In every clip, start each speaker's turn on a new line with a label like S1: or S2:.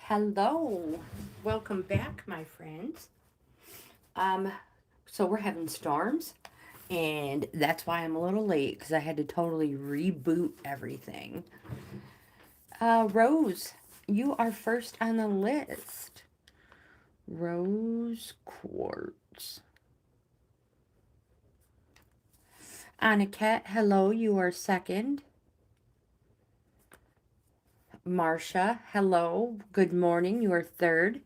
S1: Hello, welcome back, my friends. Um, so we're having storms, and that's why I'm a little late because I had to totally reboot everything. Rose, you are first on the list. Rose Quartz. Aniket, hello, you are second. Marcia, hello, good morning, you are third.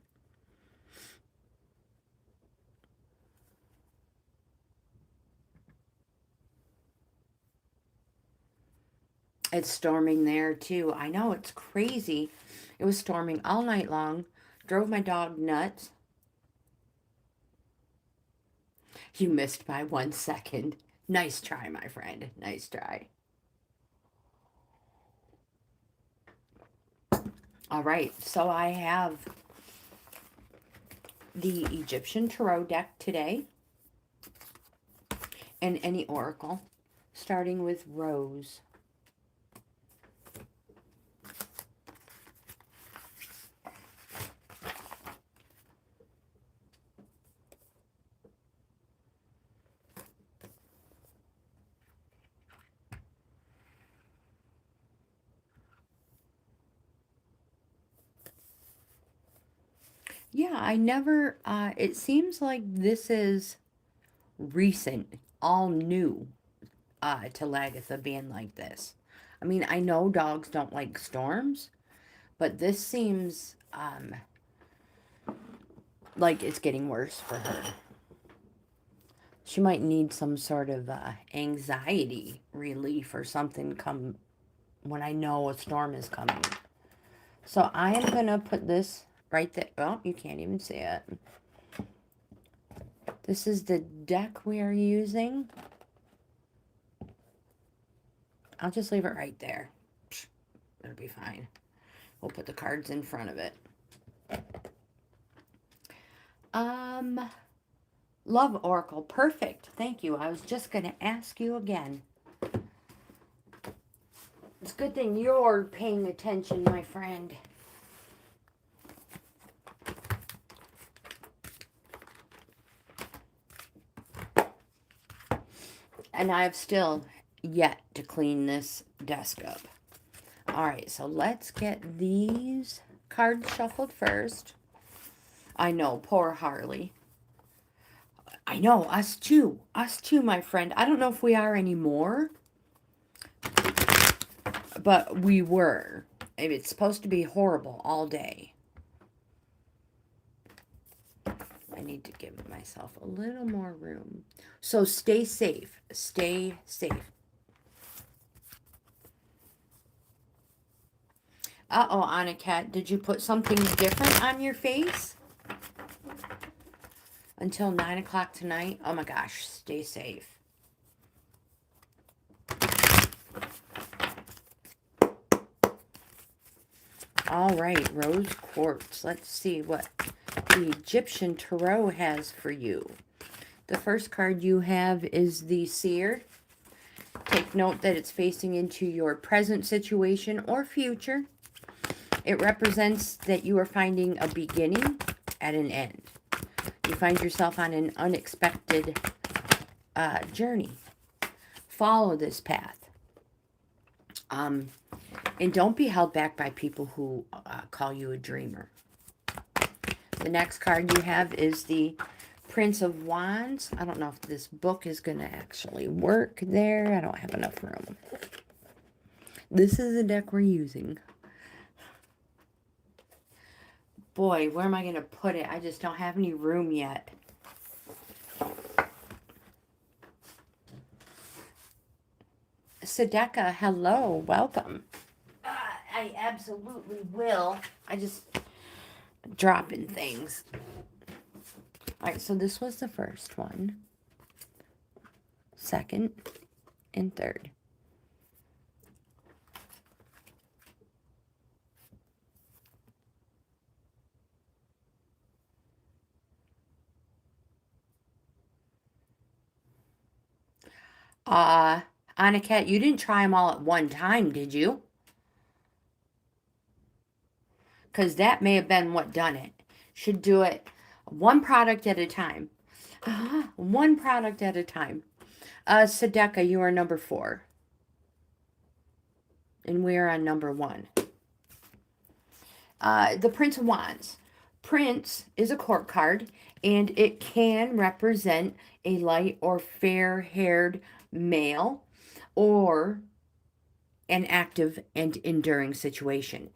S1: It's storming there too. I know, it's crazy. It was storming all night long. Drove my dog nuts. You missed by 1 second. Nice try, my friend. Nice try. All right, so I have the Egyptian Tarot deck today and any oracle, starting with Rose. Yeah, I never, it seems like this is recent, all new, to Lagatha being like this. I mean, I know dogs don't like storms, but this seems, like it's getting worse for her. She might need some sort of anxiety relief or something come when I know a storm is coming. So I am going to put this right there. Oh, you can't even see it. This is the deck we are using. I'll just leave it right there. It'll be fine. We'll put the cards in front of it. Love Oracle. Perfect. Thank you. I was just going to ask you again. It's a good thing you're paying attention, my friend. And I've still yet to clean this desk up. All right, so let's get these cards shuffled first. I know, poor Harley. I know, us too. Us too, my friend. I don't know if we are anymore, but we were. It's supposed to be horrible all day. I need to give myself a little more room. So stay safe. Stay safe. Uh-oh, Aniket, did you put something different on your face? Until 9 o'clock tonight? Oh my gosh, stay safe. All right, Rose Quartz. Let's see what the Egyptian Tarot has for you. The first card you have is the Seer. Take note that it's facing into your present situation or future. It represents that you are finding a beginning at an end. You find yourself on an unexpected journey. Follow this path. And don't be held back by people who call you a dreamer. The next card you have is the Prince of Wands. I don't know if this book is going to actually work there. I don't have enough room. This is the deck we're using. Boy, where am I going to put it? I just don't have any room yet. Sedeka, hello, welcome. I absolutely will. I just dropping things. All right, so this was the first one, second, and third. Aniket, you didn't try them all at one time, did you? because that may have been what done it. Should do it one product at a time. One product at a time. Sedeka, you are number 4. And we are on number 1. The Prince of Wands. Prince is a court card, and it can represent a light or fair-haired male or an active and enduring situation.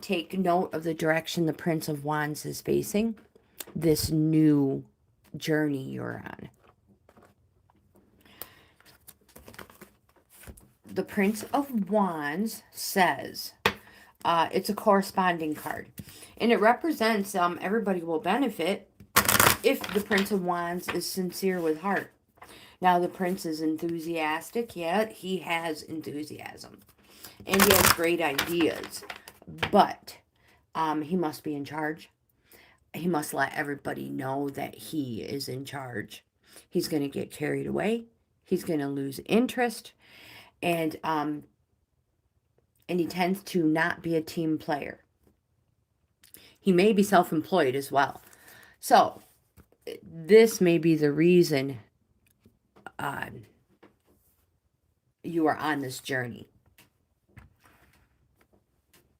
S1: Take note of the direction the Prince of Wands is facing, this new journey you're on. The Prince of Wands says, it's a corresponding card. And it represents everybody will benefit if the Prince of Wands is sincere with heart. Now, the Prince is enthusiastic. Yeah, he has enthusiasm. And he has great ideas. But he must be in charge. He must let everybody know that he is in charge. He's going to get carried away. He's going to lose interest. And he tends to not be a team player. He may be self-employed as well. So, this may be the reason you are on this journey.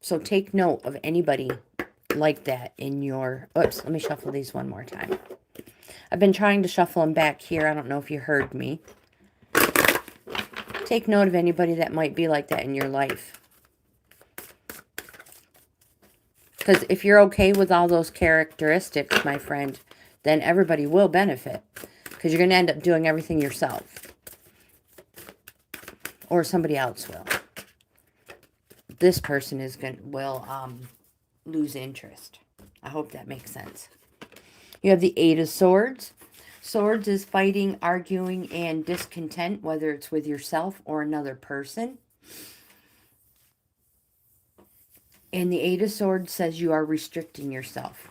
S1: So, take note of anybody like that in your... Oops, let me shuffle these one more time. I've been trying to shuffle them back here. I don't know if you heard me. Take note of anybody that might be like that in your life. Because if you're okay with all those characteristics, my friend, then everybody will benefit. Because you're going to end up doing everything yourself. Or somebody else will. This person will lose interest. I hope that makes sense. You have the 8 of Swords. Swords is fighting, arguing, and discontent, whether it's with yourself or another person. And the 8 of Swords says you are restricting yourself.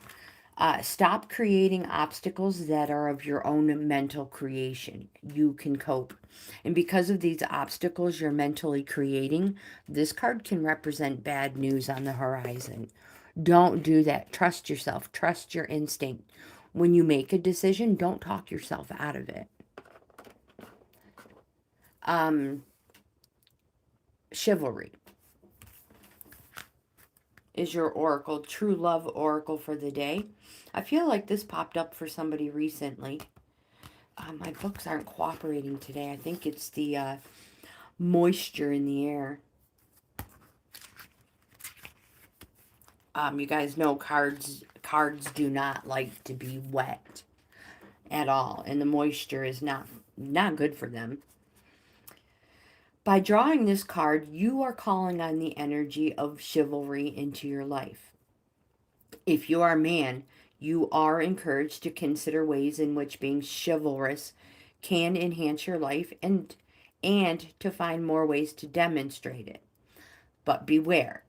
S1: Stop creating obstacles that are of your own mental creation. You can cope. And because of these obstacles you're mentally creating, this card can represent bad news on the horizon. Don't do that. Trust yourself. Trust your instinct. When you make a decision, don't talk yourself out of it. Chivalry is your oracle, true love oracle for the day. I feel like this popped up for somebody recently. My books aren't cooperating today. I think it's the moisture in the air. You guys know cards do not like to be wet at all, and the moisture is not good for them. By drawing this card, you are calling on the energy of chivalry into your life. If you are a man, you are encouraged to consider ways in which being chivalrous can enhance your life and to find more ways to demonstrate it. But beware.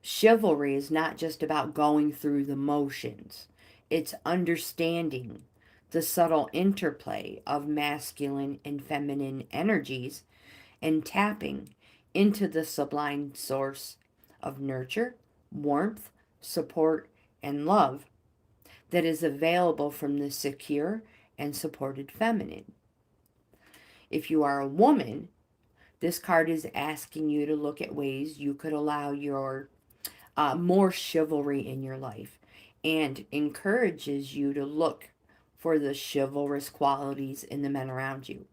S1: Chivalry is not just about going through the motions. It's understanding the subtle interplay of masculine and feminine energies and tapping into the sublime source of nurture, warmth, support, and love that is available from the secure and supported feminine. If you are a woman, this card is asking you to look at ways you could allow your more chivalry in your life and encourages you to look for the chivalrous qualities in the men around you.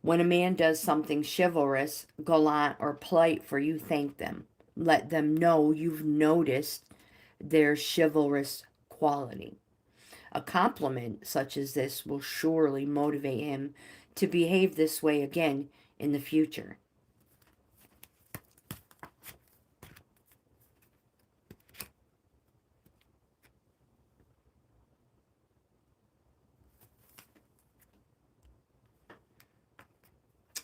S1: When a man does something chivalrous, gallant, or polite for you, thank them. Let them know you've noticed their chivalrous quality. A compliment such as this will surely motivate him to behave this way again in the future.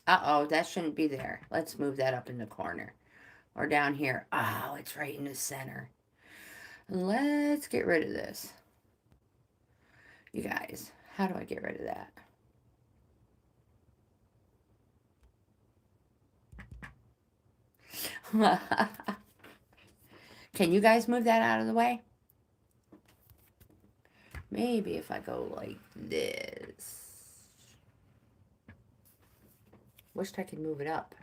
S1: Uh-oh, that shouldn't be there. Let's move that up in the corner. Or down here. Oh, it's right in the center. Let's get rid of this. You guys, how do I get rid of that? Can you guys move that out of the way? Maybe if I go like this. Wished I could move it up.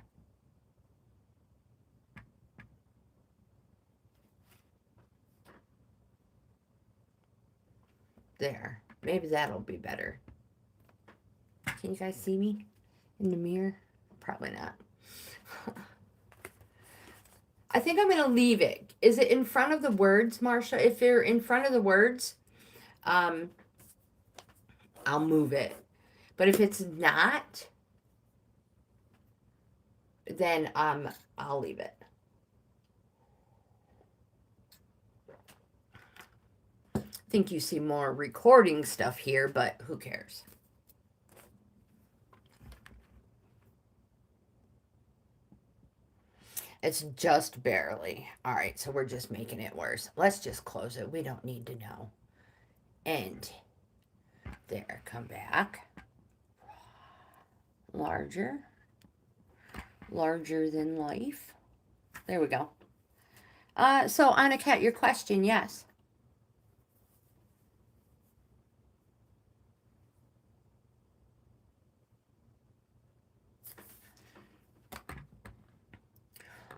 S1: There. Maybe that'll be better. Can you guys see me in the mirror? Probably not. I think I'm going to leave it. Is it in front of the words, Marsha? If you're in front of the words, I'll move it. But if it's not, then I'll leave it. I think you see more recording stuff here, but who cares? It's just barely. All right, so we're just making it worse. Let's just close it. We don't need to know. And there, come back. Larger. Larger than life. There we go. So, Anna-Kat, your question, yes.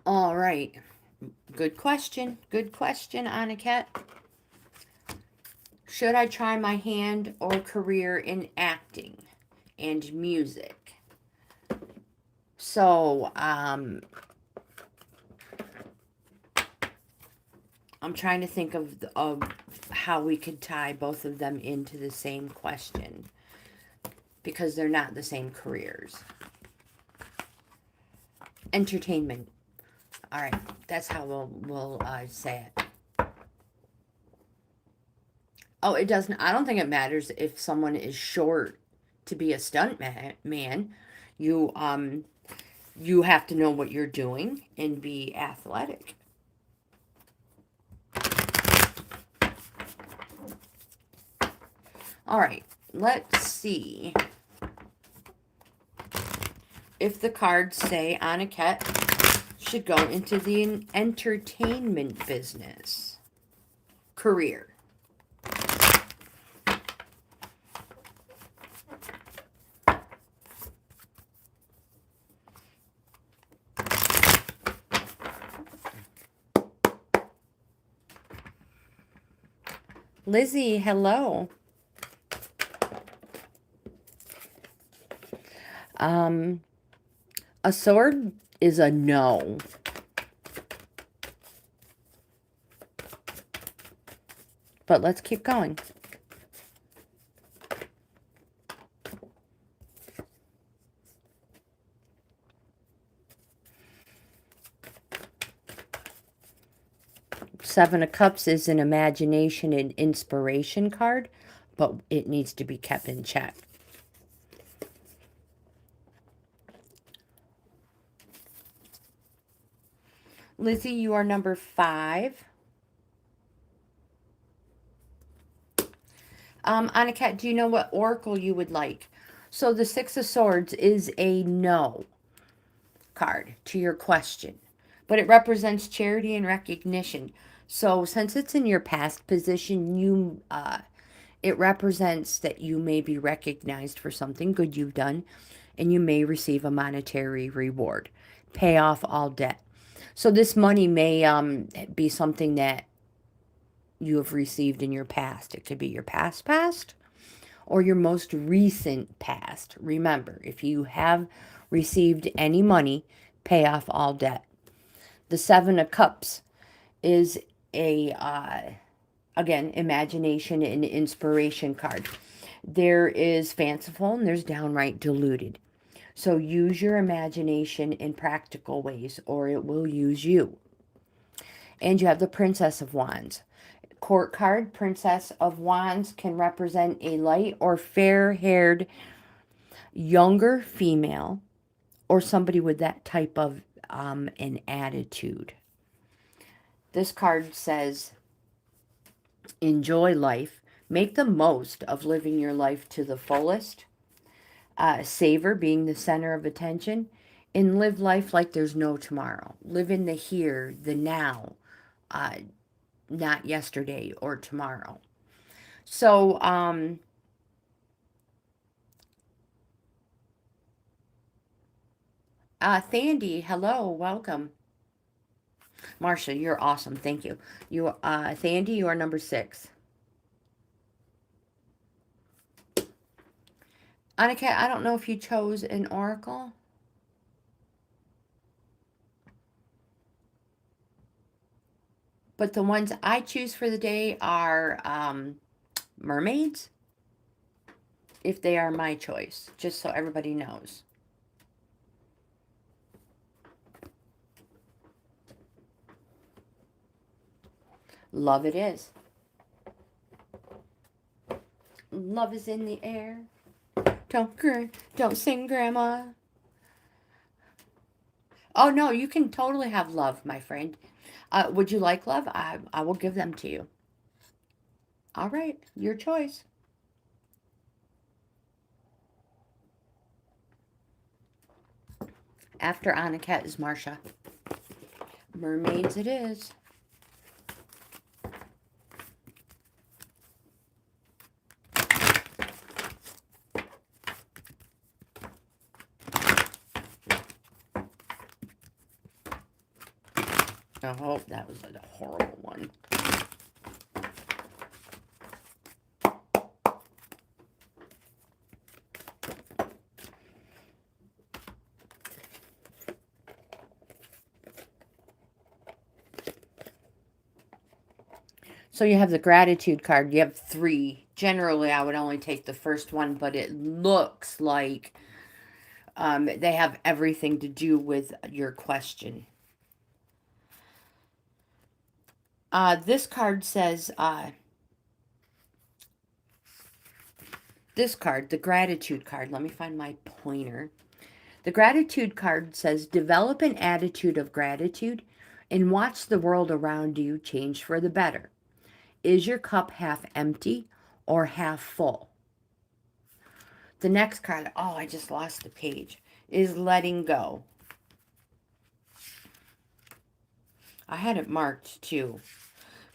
S1: All right. Good question. Good question, Anna-Kat. Should I try my hand or career in acting and music? So, I'm trying to think of how we could tie both of them into the same question, because they're not the same careers. Entertainment. All right, that's how we'll say it. Oh, it doesn't. I don't think it matters if someone is short to be a stunt man. You have to know what you're doing and be athletic. All right, let's see if the cards say Anna-Kat should go into the entertainment business. Career. Lizzie, hello. A sword is a no. But let's keep going. Seven of Cups is an imagination and inspiration card, but it needs to be kept in check. Lizzie, you are number 5. Anna-Kat, do you know what oracle you would like? So the 6 of Swords is a no card to your question, but it represents charity and recognition. So since it's in your past position, it represents that you may be recognized for something good you've done, and you may receive a monetary reward. Pay off all debt. So this money may be something that you have received in your past. It could be your past, or your most recent past. Remember, if you have received any money, pay off all debt. The 7 of Cups is a, again, imagination and inspiration card. There is fanciful and there's downright deluded. So use your imagination in practical ways, or it will use you. And you have the Princess of Wands. Court card, Princess of Wands can represent a light or fair-haired younger female, or somebody with that type of an attitude. This card says, enjoy life. Make the most of living your life to the fullest. Savor being the center of attention. And live life like there's no tomorrow. Live in the here, the now. not yesterday or tomorrow. So, Thandy, hello, welcome. Marcia, you're awesome. Thank you. You, Thandy, you are number 6. Annika, I don't know if you chose an oracle. But the ones I choose for the day are mermaids, if they are my choice, just so everybody knows. Love it is. Love is in the air. Don't sing, Grandma. Oh, no, you can totally have love, my friend. Would you like love? I will give them to you. All right, your choice. After Annika is Marcia. Mermaids it is. Oh, that was a horrible one. So you have the gratitude card. You have 3. Generally, I would only take the first one, but it looks like they have everything to do with your question. This card says, this card, the gratitude card, let me find my pointer. The gratitude card says, develop an attitude of gratitude and watch the world around you change for the better. Is your cup half empty or half full? The next card, oh, I just lost the page, is letting go. I had it marked too.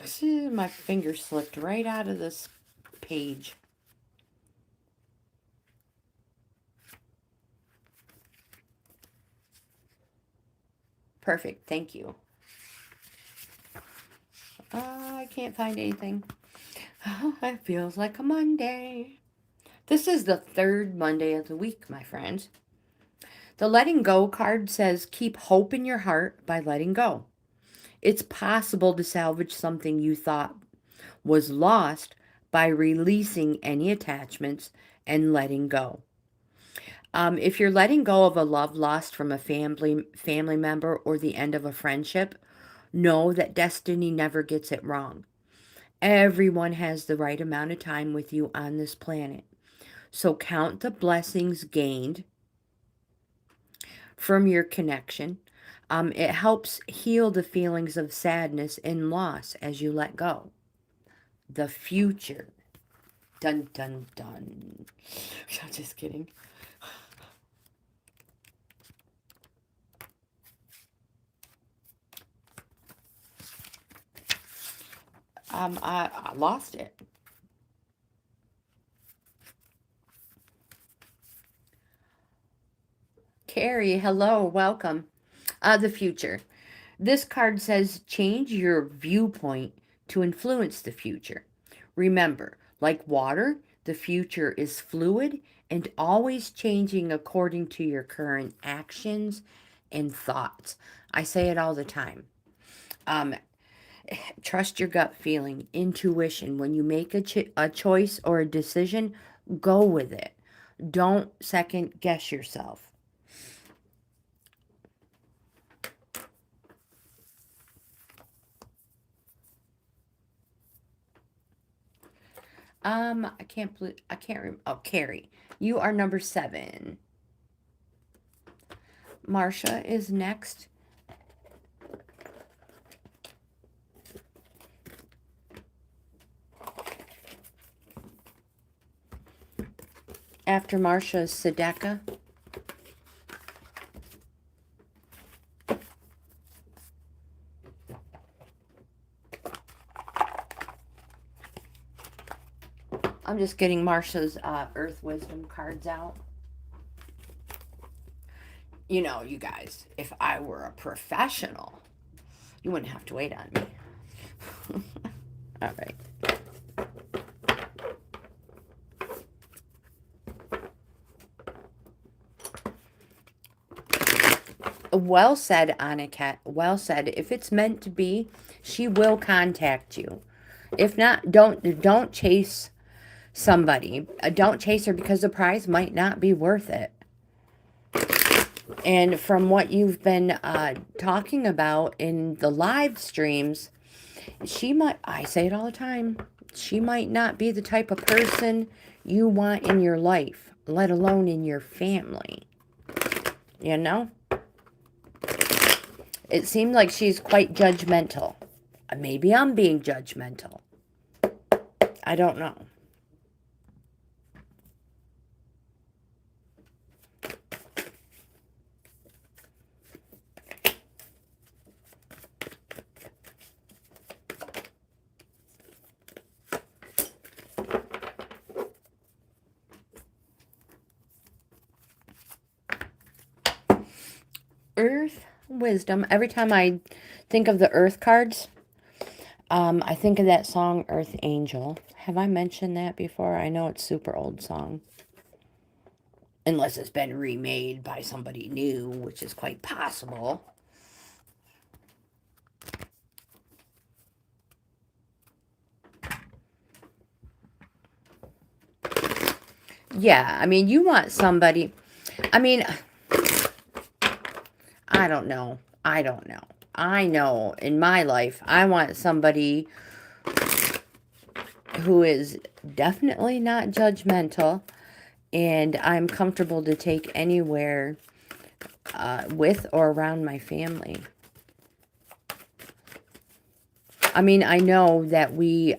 S1: See, my finger slipped right out of this page. Perfect, thank you. I can't find anything. It feels like a Monday. This is the 3rd Monday of the week, my friends. The letting go card says, keep hope in your heart by letting go. It's possible to salvage something you thought was lost by releasing any attachments and letting go. If you're letting go of a love lost from a family member or the end of a friendship, know that destiny never gets it wrong. Everyone has the right amount of time with you on this planet. So count the blessings gained from your connection. It helps heal the feelings of sadness and loss as you let go. The future. Dun, dun, dun. I'm just kidding. I lost it. Carrie, hello, welcome. The future. This card says change your viewpoint to influence the future. Remember, like water, the future is fluid and always changing according to your current actions and thoughts. I say it all the time. Trust your gut feeling, intuition. When you make a choice or a decision, go with it. Don't second guess yourself. I can't believe, I can't remember. Oh, Carrie, you are number 7. Marcia is next. After Marcia is Sedeka. I'm just getting Marsha's Earth Wisdom cards out. You know, you guys, if I were a professional, you wouldn't have to wait on me. All right. Well said, Aniket. Well said. If it's meant to be, she will contact you. If not, don't chase somebody. Don't chase her because the prize might not be worth it. And from what you've been talking about in the live streams, she might, I say it all the time, she might not be the type of person you want in your life, let alone in your family. You know? It seemed like she's quite judgmental. Maybe I'm being judgmental. I don't know. Earth Wisdom. Every time I think of the Earth cards, I think of that song Earth Angel. Have I mentioned that before? I know it's a super old song. Unless it's been remade by somebody new, which is quite possible. Yeah, I mean, you want somebody... I mean, I don't know. I don't know. I know in my life, I want somebody who is definitely not judgmental, and I'm comfortable to take anywhere with or around my family. I mean, I know that we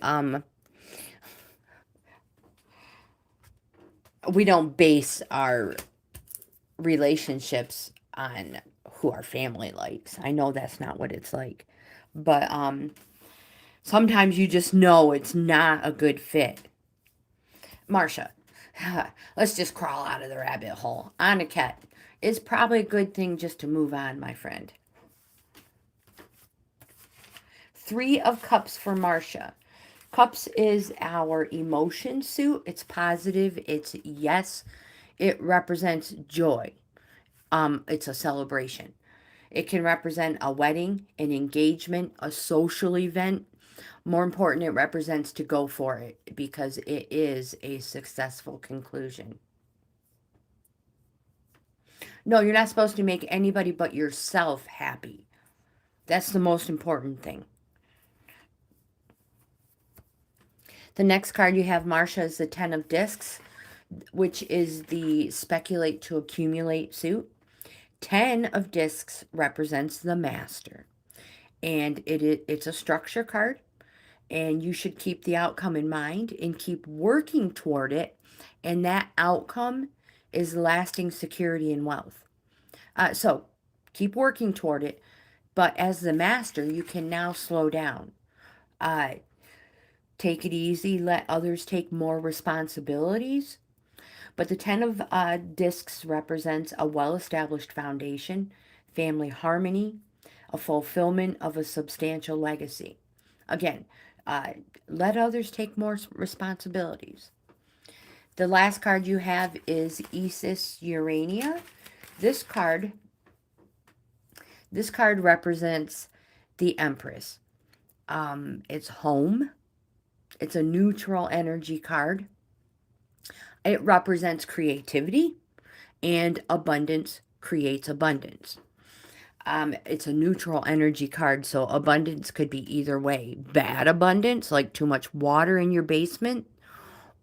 S1: don't base our relationships on who our family likes. I know that's not what it's like. But sometimes you just know it's not a good fit. Marsha, let's just crawl out of the rabbit hole. Aniket, it's probably a good thing just to move on, my friend. 3 of Cups for Marsha. Cups is our emotion suit. It's positive. It's yes. It represents joy. It's a celebration. It can represent a wedding, an engagement, a social event. More important, it represents to go for it because it is a successful conclusion. No, you're not supposed to make anybody but yourself happy. That's the most important thing. The next card you have, Marsha, is the 10 of Discs, which is the speculate to accumulate suit. 10 of Discs represents the Master. And it's a structure card. And you should keep the outcome in mind and keep working toward it. And that outcome is lasting security and wealth. So keep working toward it. But as the Master, you can now slow down. Take it easy. Let others take more responsibilities. But the 10 of Discs represents a well-established foundation, family harmony, a fulfillment of a substantial legacy. Again, let others take more responsibilities. The last card you have is Isis Urania. This card represents the Empress. It's home. It's a neutral energy card. It represents creativity, and abundance creates abundance. It's a neutral energy card, so abundance could be either way. Bad abundance, like too much water in your basement,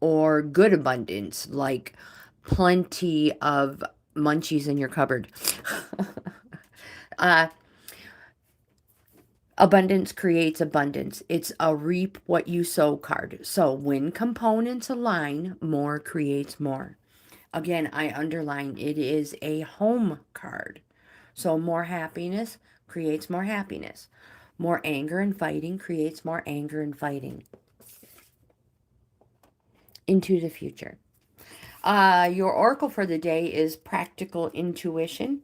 S1: or good abundance, like plenty of munchies in your cupboard. Abundance creates abundance. It's a reap what you sow card. So when components align, more creates more. Again, I underline it is a home card. So more happiness creates more happiness. More anger and fighting creates more anger and fighting. into the future. Your oracle for the day is practical intuition.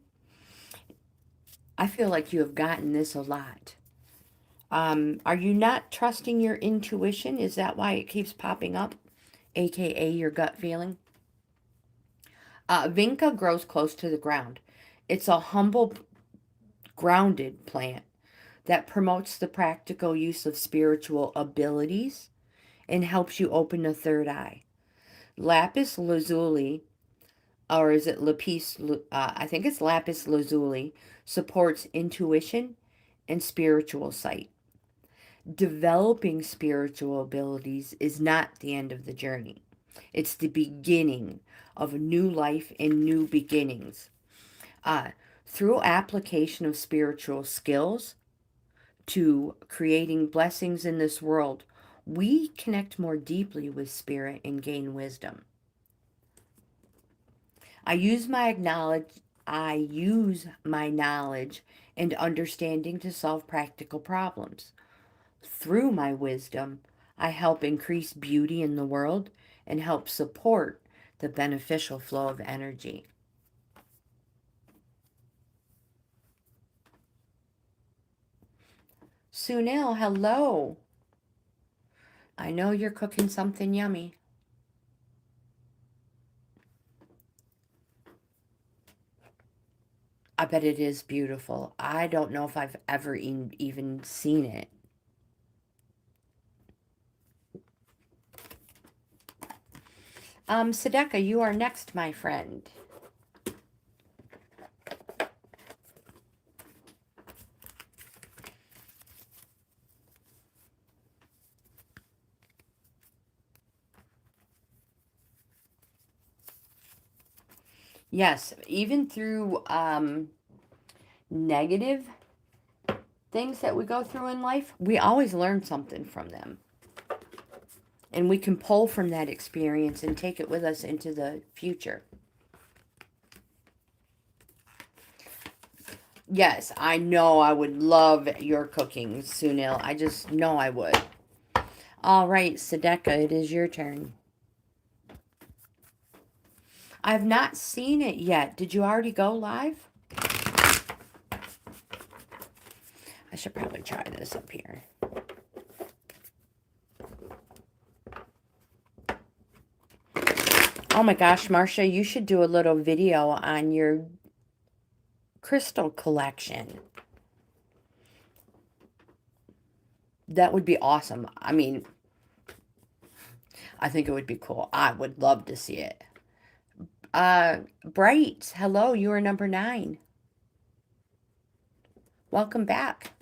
S1: I feel like you have gotten this a lot. Are you not trusting your intuition? Is that why it keeps popping up? AKA your gut feeling? Vinca grows close to the ground. It's a humble, grounded plant that promotes the practical use of spiritual abilities and helps you open the third eye. Lapis lazuli, or is it lapis? I think it's lapis lazuli, supports intuition and spiritual sight. Developing spiritual abilities is not the end of the journey. It's the beginning of a new life and new beginnings. Uh, Through application of spiritual skills to creating blessings in this world, we connect more deeply with spirit and gain wisdom. I use my knowledge and understanding to solve practical problems. Through my wisdom, I help increase beauty in the world and help support the beneficial flow of energy. Sunil, hello. I know you're cooking something yummy. I bet it is beautiful. I don't know if I've ever even seen it. Sedeka, you are next, my friend. Yes, even through negative things that we go through in life, we always learn something from them. And we can pull from that experience and take it with us into the future. Yes, I know I would love your cooking, Sunil. I just know I would. All right, Sedeka, it is your turn. I've not seen it yet. Did you already go live? I should probably try this up here. Oh my gosh, Marcia, you should do a little video on your crystal collection. That would be awesome. I mean, I think it would be cool. I would love to see it. Bright, hello, you are number 9. Welcome back.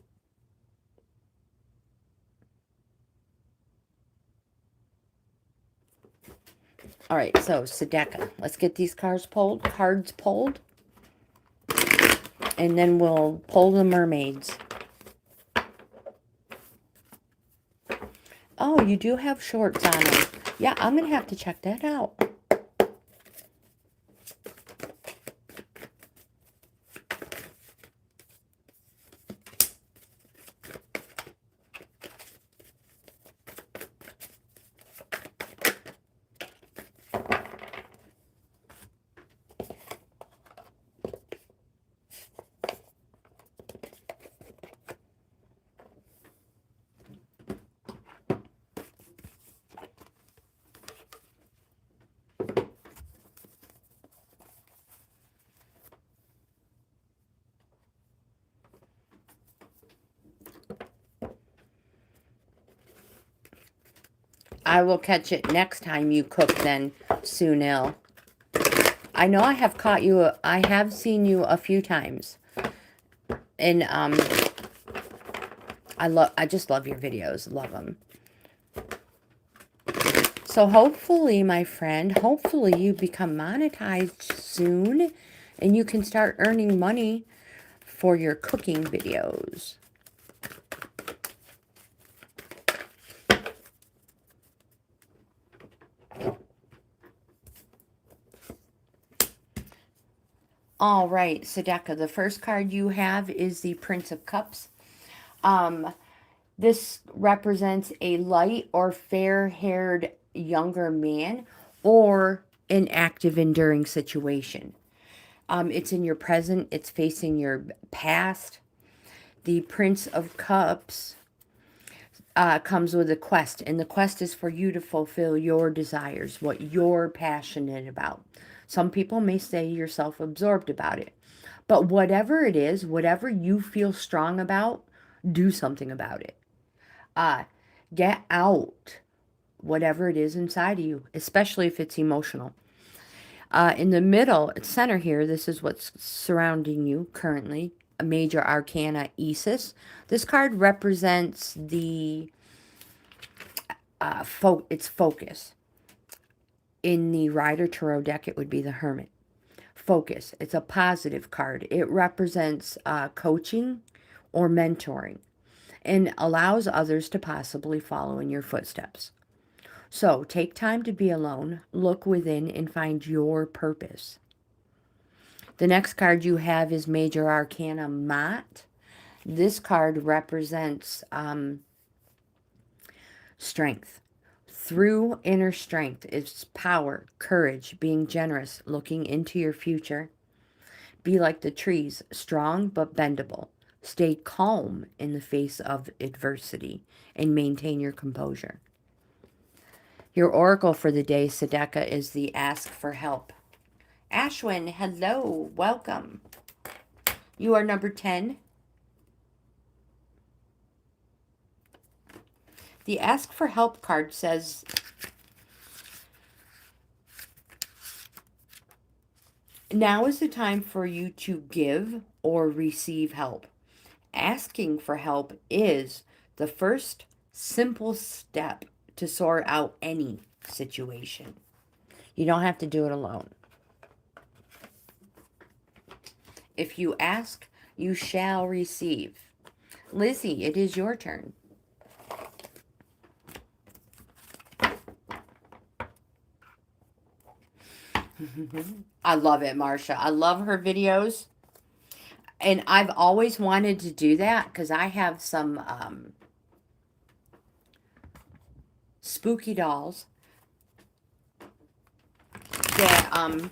S1: All right, so Sedeka, let's get these cards pulled. And then we'll pull the mermaids. Oh, you do have shorts on them. Yeah, I'm going to have to check that out. I will catch it next time you cook then, Sunil. I know I have caught you, I have seen you a few times. And, I just love your videos, love them. So hopefully, my friend, hopefully you become monetized soon and you can start earning money for your cooking videos. All right, Sedeka, the first card you have is the Prince of Cups. This represents a light or fair-haired younger man or an active, enduring situation. It's in your present. It's facing your past. The Prince of Cups comes with a quest, and the quest is for you to fulfill your desires, what you're passionate about. Some people may say you're self-absorbed about it, but whatever it is, whatever you feel strong about, do something about it. Get out whatever it is inside of you, especially if it's emotional. In the middle, center here, this is what's surrounding you currently. A major arcana, Isis. This card represents the its focus. In the Rider Tarot deck, it would be the Hermit. Focus. It's a positive card. It represents coaching or mentoring and allows others to possibly follow in your footsteps. So take time to be alone, look within, and find your purpose. The next card you have is Major Arcana Mott. This card represents strength. Through inner strength is power, courage, being generous, looking into your future. Be like the trees, strong but bendable. Stay calm in the face of adversity and maintain your composure. Your oracle for the day, Sedeka, is the Ask for Help. Ashwin, hello, welcome. You are number 10. The Ask for Help card says, now is the time for you to give or receive help. Asking for help is the first simple step to sort out any situation. You don't have to do it alone. If you ask, you shall receive. Lizzie, it is your turn. I love it, Marsha. I love her videos. And I've always wanted to do that because I have some spooky dolls that,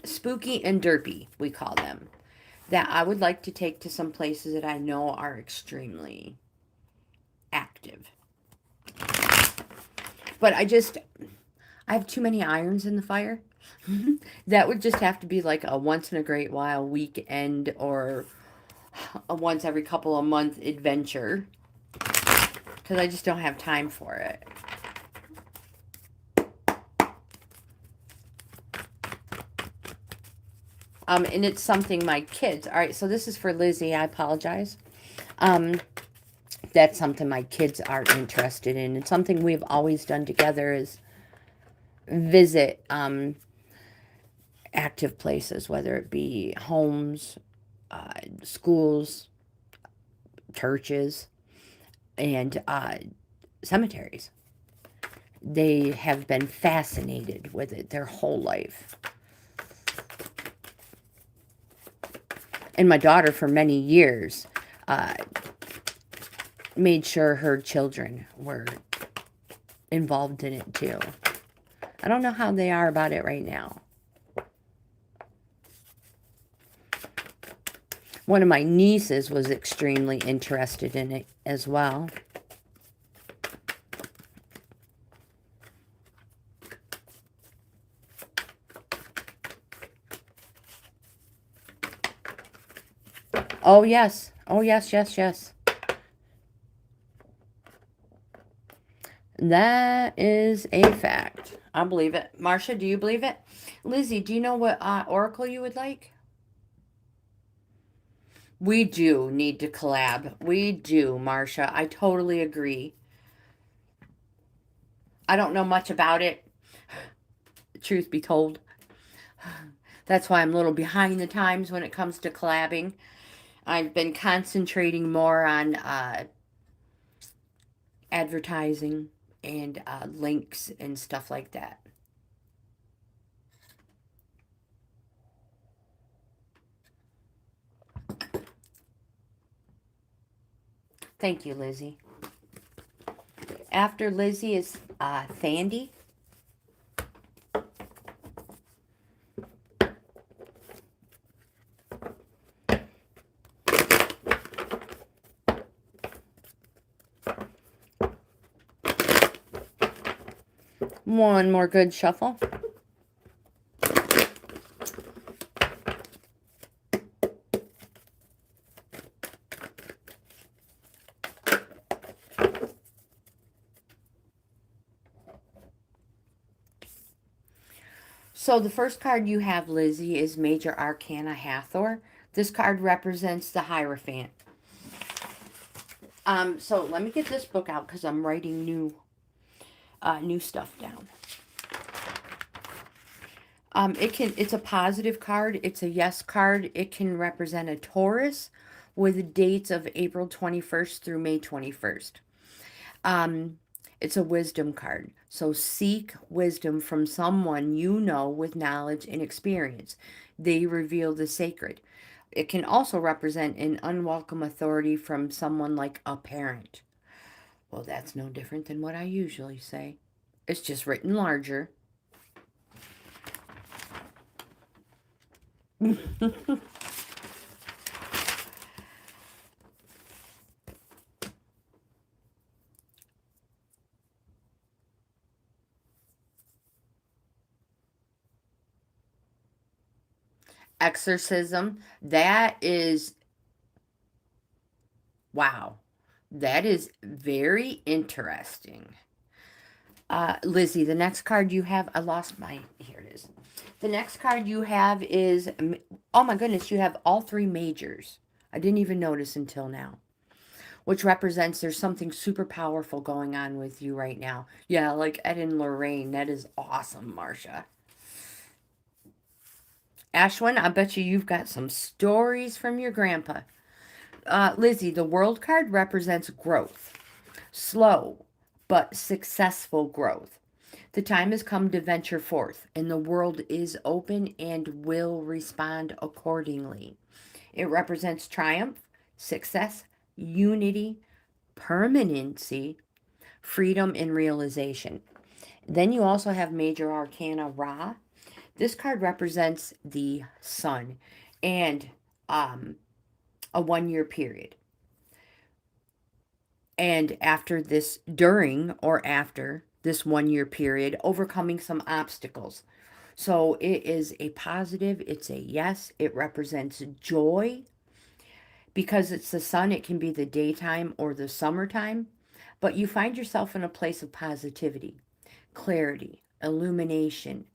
S1: spooky and derpy, we call them, that I would like to take to some places that I know are extremely active. But I have too many irons in the fire. That would just have to be like a once in a great while weekend or a once every couple of months adventure. Because I just don't have time for it. And it's something my kids... All right, so this is for Lizzie. I apologize. That's something my kids are interested in. And something we've always done together is visit active places, whether it be homes, schools, churches, and cemeteries. They have been fascinated with it their whole life. And my daughter, for many years, made sure her children were involved in it too. I don't know how they are about it right now. One of my nieces was extremely interested in it as well. Oh, yes. Oh, yes, yes, yes. That is a fact. I believe it. Marsha, do you believe it? Lizzie, do you know what oracle you would like? We do need to collab. We do, Marsha. I totally agree. I don't know much about it, truth be told. That's why I'm a little behind the times when it comes to collabing. I've been concentrating more on advertising and links and stuff like that. Thank you, Lizzie. After Lizzie is Sandy. One more good shuffle. So the first card you have, Lizzie, is Major Arcana Hathor. This card represents the Hierophant. So let me get this book out because I'm writing new stuff down. It's a positive card. It's a yes card. It can represent a Taurus with dates of April 21st through May 21st. It's a wisdom card. So seek wisdom from someone you know with knowledge and experience. They reveal the sacred. It can also represent an unwelcome authority from someone like a parent. Well, that's no different than what I usually say. It's just written larger. Exorcism. That is, wow. That is very interesting. Lizzie, the next card you have, I lost my, here it is. The next card you have is, oh my goodness, you have all three majors. I didn't even notice until now. Which represents there's something super powerful going on with you right now. Yeah, like Ed and Lorraine. That is awesome, Marcia. Ashwin, I bet you've got some stories from your grandpa. Lizzie, the world card represents growth. Slow, but successful growth. The time has come to venture forth, and the world is open and will respond accordingly. It represents triumph, success, unity, permanency, freedom, and realization. Then you also have Major Arcana Ra. This card represents the sun and a 1 year period. And after this, during or after this 1 year period, overcoming some obstacles. So it is a positive, it's a yes, it represents joy. Because it's the sun, it can be the daytime or the summertime. But you find yourself in a place of positivity, clarity, illumination.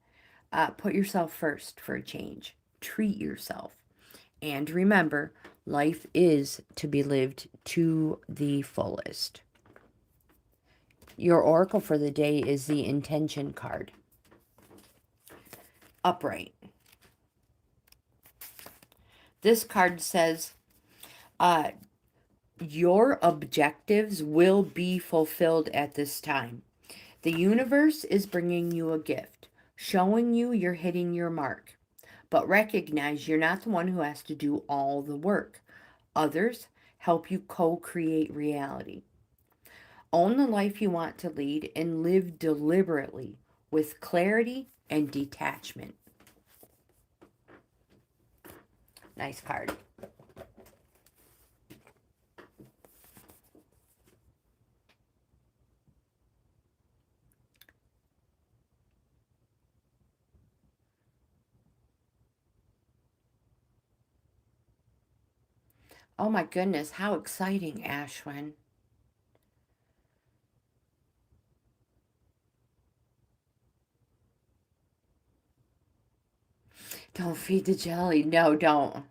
S1: Put yourself first for a change. Treat yourself. And remember, life is to be lived to the fullest. Your oracle for the day is the Intention card. Upright. This card says, your objectives will be fulfilled at this time. The universe is bringing you a gift, showing you you're hitting your mark. But recognize you're not the one who has to do all the work. Others help you co-create reality. Own the life you want to lead and live deliberately with clarity and detachment. Nice card. Oh my goodness, how exciting, Ashwin. Don't feed the jelly. No, don't.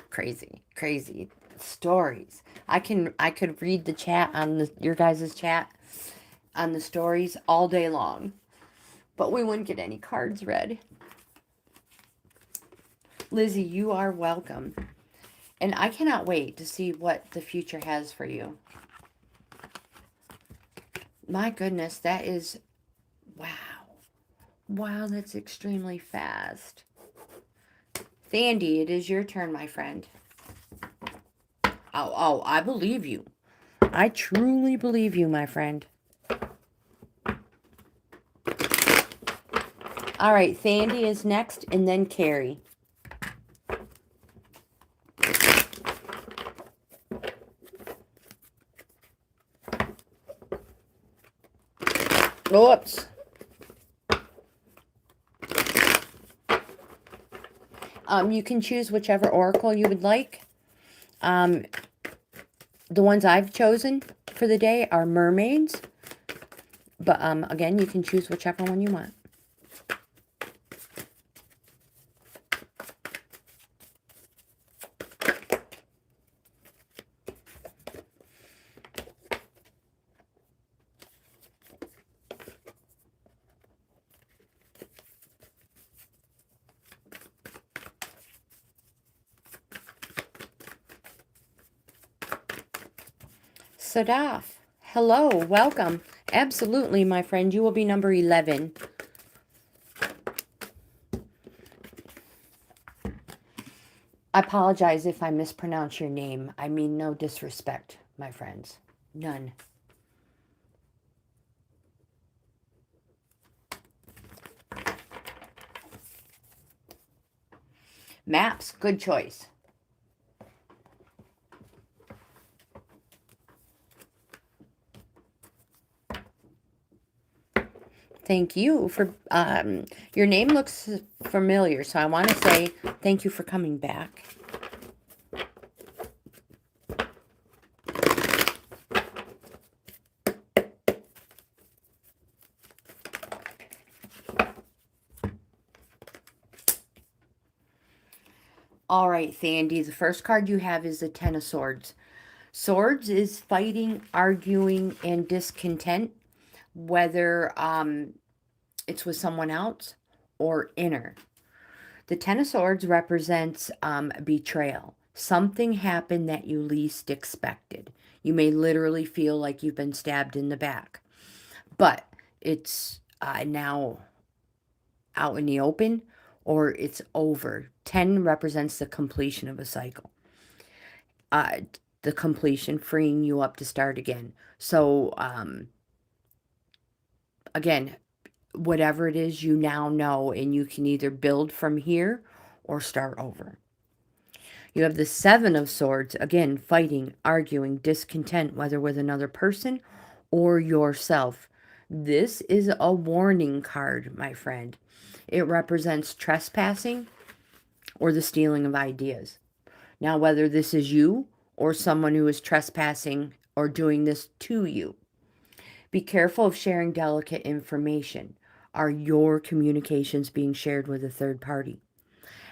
S1: Crazy, crazy stories. I could read the chat on your guys' chat on the stories all day long. But we wouldn't get any cards read. Lizzie, you are welcome. And I cannot wait to see what the future has for you. My goodness, that is, wow. Wow, that's extremely fast. Sandy, it is your turn, my friend. Oh, I believe you. I truly believe you, my friend. All right, Sandy is next, and then Carrie. Oops. You can choose whichever oracle you would like. The ones I've chosen for the day are mermaids. But again, you can choose whichever one you want. Sadaf, hello, welcome. Absolutely, my friend. You will be number 11. I apologize if I mispronounce your name. I mean no disrespect, my friends. None. Maps, good choice. Thank you for, your name looks familiar, so I want to say thank you for coming back. All right, Sandy, the first card you have is the Ten of Swords. Swords is fighting, arguing, and discontent, whether it's with someone else or inner. The Ten of Swords represents betrayal. Something happened that you least expected. You may literally feel like you've been stabbed in the back. But it's now out in the open, or it's over. 10 represents the completion of a cycle. The completion, freeing you up to start again. So, again, whatever it is, you now know, and you can either build from here or start over. You have the Seven of Swords, again, fighting, arguing, discontent, whether with another person or yourself. This is a warning card, my friend. It represents trespassing or the stealing of ideas. Now, whether this is you or someone who is trespassing or doing this to you, be careful of sharing delicate information. Are your communications being shared with a third party?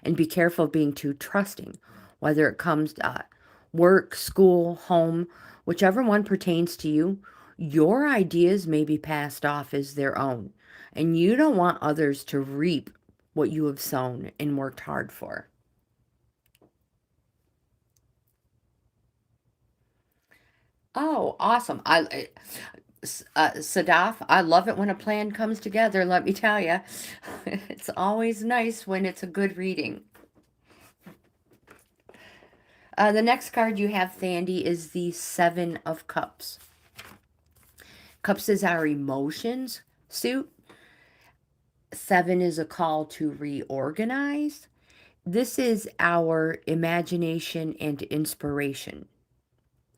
S1: And be careful of being too trusting, whether it comes to work, school, home, whichever one pertains to you. Your ideas may be passed off as their own, and you don't want others to reap what you have sown and worked hard for. Oh, awesome. Sadaf, I love it when a plan comes together, let me tell you. It's always nice when it's a good reading. The next card you have, Sandy, is the Seven of Cups. Cups is our emotions suit. Seven is a call to reorganize. This is our imagination and inspiration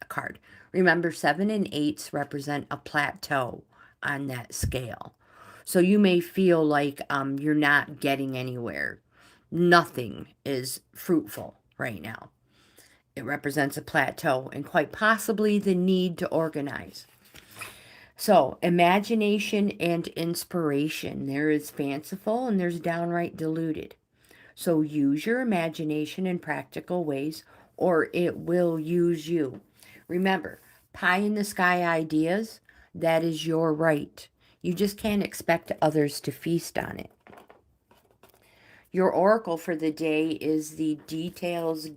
S1: card. Remember, 7 and 8s represent a plateau on that scale. So you may feel like you're not getting anywhere. Nothing is fruitful right now. It represents a plateau and quite possibly the need to organize. So, imagination and inspiration. There is fanciful and there's downright deluded. So, use your imagination in practical ways or it will use you. Remember, pie in the sky ideas, that is your right. You just can't expect others to feast on it. Your oracle for the day is the details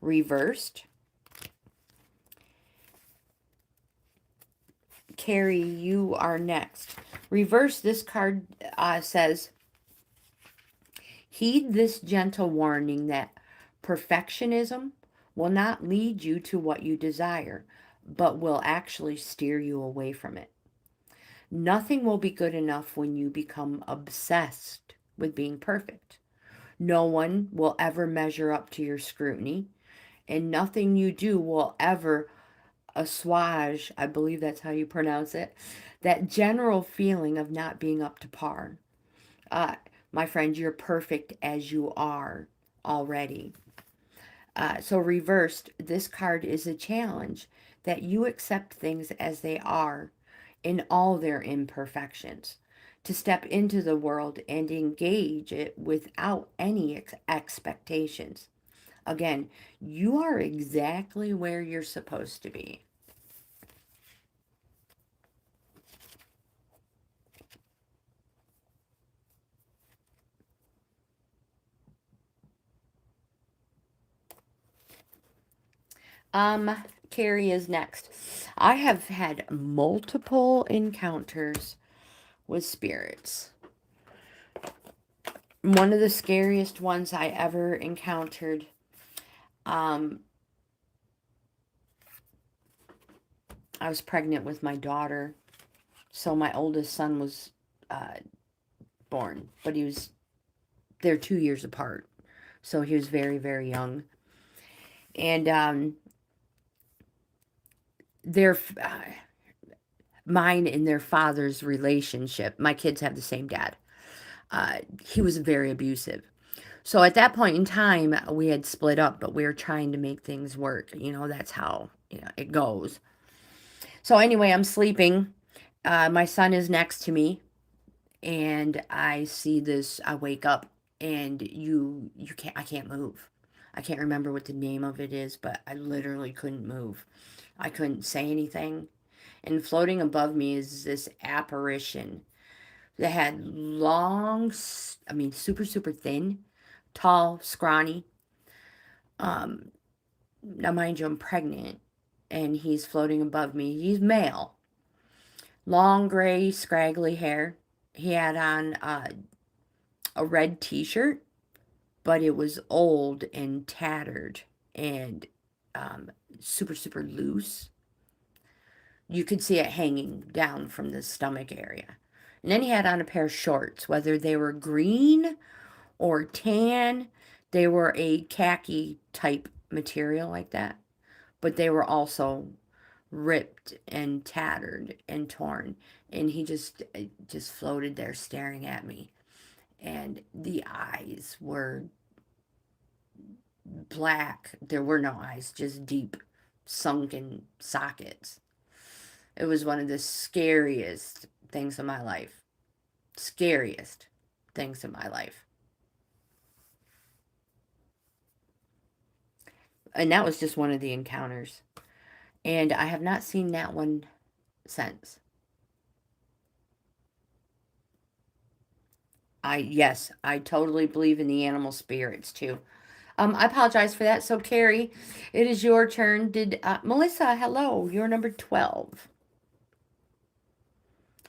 S1: reversed. Carrie, you are next. Reverse, this card says, Heed this gentle warning that perfectionism will not lead you to what you desire, but will actually steer you away from it. Nothing will be good enough when you become obsessed with being perfect. No one will ever measure up to your scrutiny, and nothing you do will ever assuage, I believe that's how you pronounce it, that general feeling of not being up to par. Uh, my friend, you're perfect as you are already. So, reversed, this card is a challenge that you accept things as they are in all their imperfections, to step into the world and engage it without any expectations. Again, you are exactly where you're supposed to be. Carrie is next. I have had multiple encounters with spirits. One of the scariest ones I ever encountered, um, I was pregnant with my daughter. So my oldest son was uh, born, but they're 2 years apart. So he was very, very young. And their mine and their father's relationship, my kids have the same dad. He was very abusive. So at that point in time, we had split up, but we were trying to make things work. That's how it goes. So anyway, I'm sleeping. My son is next to me, and I see this. I wake up, and I can't move. I can't remember what the name of it is, but I literally couldn't move. I couldn't say anything. And floating above me is this apparition that had long, super, super thin, tall, scrawny. Now, mind you, I'm pregnant, and he's floating above me. He's male. Long, gray, scraggly hair. He had on a red t-shirt, but it was old and tattered and super, super loose. You could see it hanging down from the stomach area. And then he had on a pair of shorts, whether they were green or tan. They were a khaki type material like that, but they were also ripped and tattered and torn. And he just floated there staring at me. And the eyes were black. There were no eyes, just deep sunken sockets. It was one of the scariest things in my life. Scariest things in my life. And that was just one of the encounters. And I have not seen that one since. Yes, I totally believe in the animal spirits too. I apologize for that. So, Carrie, it is your turn. Did Melissa? Hello, you're number 12.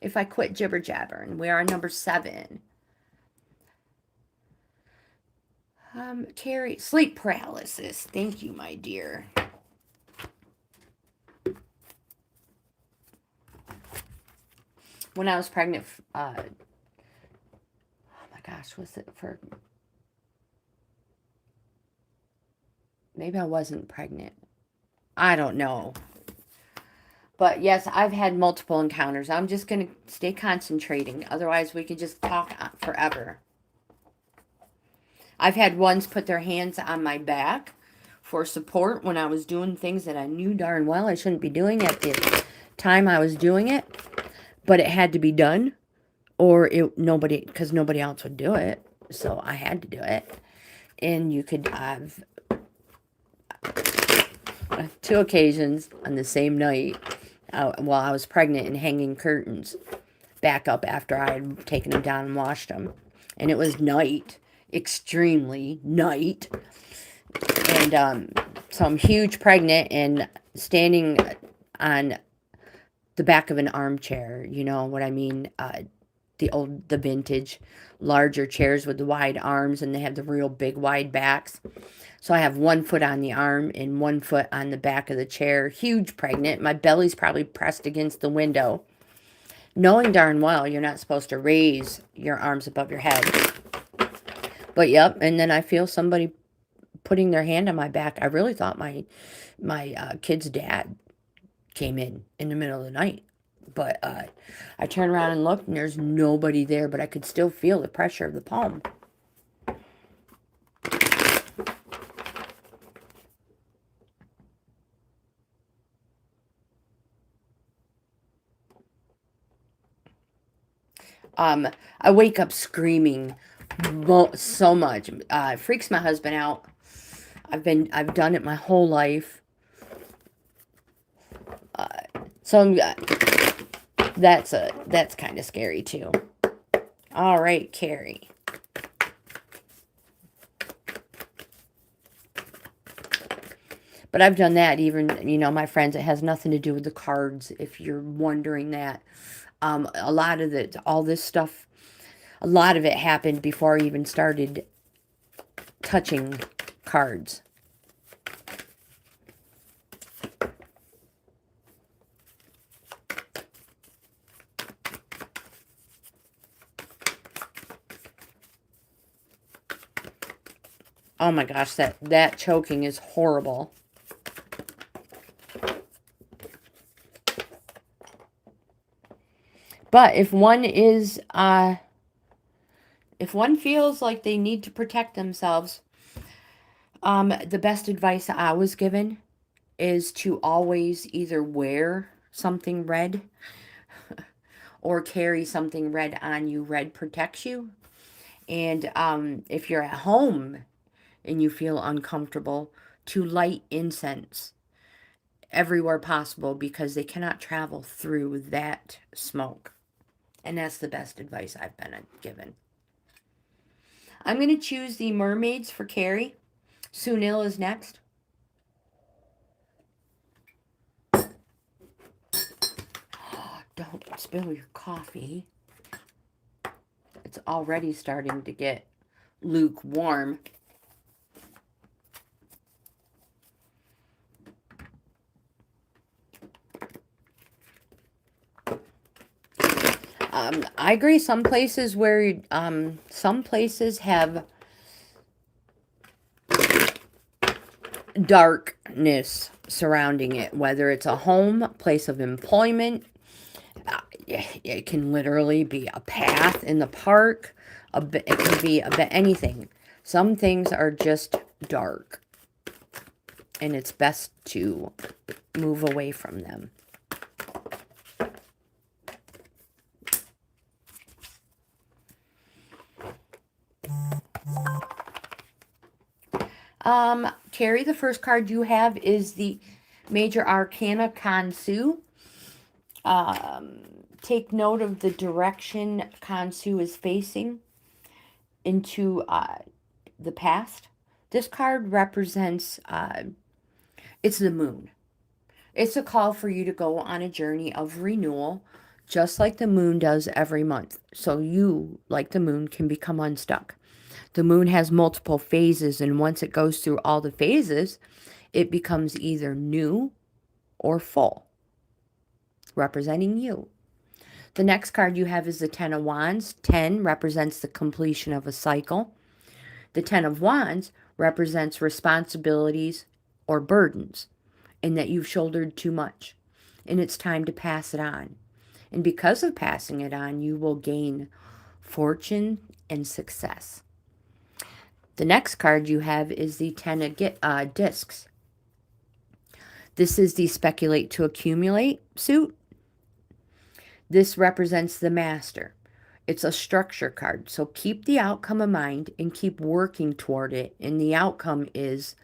S1: If I quit jibber jabbering, we are on number 7. Carrie, sleep paralysis. Thank you, my dear. When I was pregnant, oh my gosh, was it for? Maybe I wasn't pregnant. I don't know. But yes, I've had multiple encounters. I'm just going to stay concentrating. Otherwise, we could just talk forever. I've had ones put their hands on my back for support when I was doing things that I knew darn well I shouldn't be doing at the time I was doing it. But it had to be done, or because nobody else would do it. So I had to do it. And you could have 2 occasions on the same night while I was pregnant and hanging curtains back up after I had taken them down and washed them. And it was night, extremely night. And so I'm huge pregnant and standing on the back of an armchair, you know what I mean? the vintage larger chairs with the wide arms, and they have the real big wide backs. So I have 1 foot on the arm and 1 foot on the back of the chair. Huge pregnant. My belly's probably pressed against the window. Knowing darn well you're not supposed to raise your arms above your head. But yep, and then I feel somebody putting their hand on my back. I really thought my kid's dad came in the middle of the night. But I turned around and looked, and there's nobody there, but I could still feel the pressure of the palm. I wake up screaming so much. It freaks my husband out. I've done it my whole life. So that's kind of scary too. All right, Carrie. But I've done that even, you know, my friends, it has nothing to do with the cards, if you're wondering that. A lot of all this stuff, a lot of it happened before I even started touching cards. Oh my gosh, that choking is horrible. But if one feels like they need to protect themselves, the best advice I was given is to always either wear something red or carry something red on you. Red protects you. And if you're at home and you feel uncomfortable, to light incense everywhere possible, because they cannot travel through that smoke. And that's the best advice I've been given. I'm going to choose the mermaids for Carrie. Sunil is next. Don't spill your coffee. It's already starting to get lukewarm. I agree. Some places have darkness surrounding it, whether it's a home, place of employment. It can literally be a path in the park. It can be anything. Some things are just dark, and it's best to move away from them. Carrie, the first card you have is the Major Arcana Kansu. Take note of the direction Kansu is facing into the past. This card represents, it's the moon. It's a call for you to go on a journey of renewal, just like the moon does every month. So you, like the moon, can become unstuck. The moon has multiple phases, and once it goes through all the phases, it becomes either new or full, representing you. The next card you have is the Ten of Wands. 10 represents the completion of a cycle. The Ten of Wands represents responsibilities or burdens, and that you've shouldered too much, and it's time to pass it on. And because of passing it on, you will gain fortune and success. The next card you have is the Ten of Discs. This is the Speculate to Accumulate suit. This represents the Master. It's a structure card, so keep the outcome in mind and keep working toward it. And the outcome is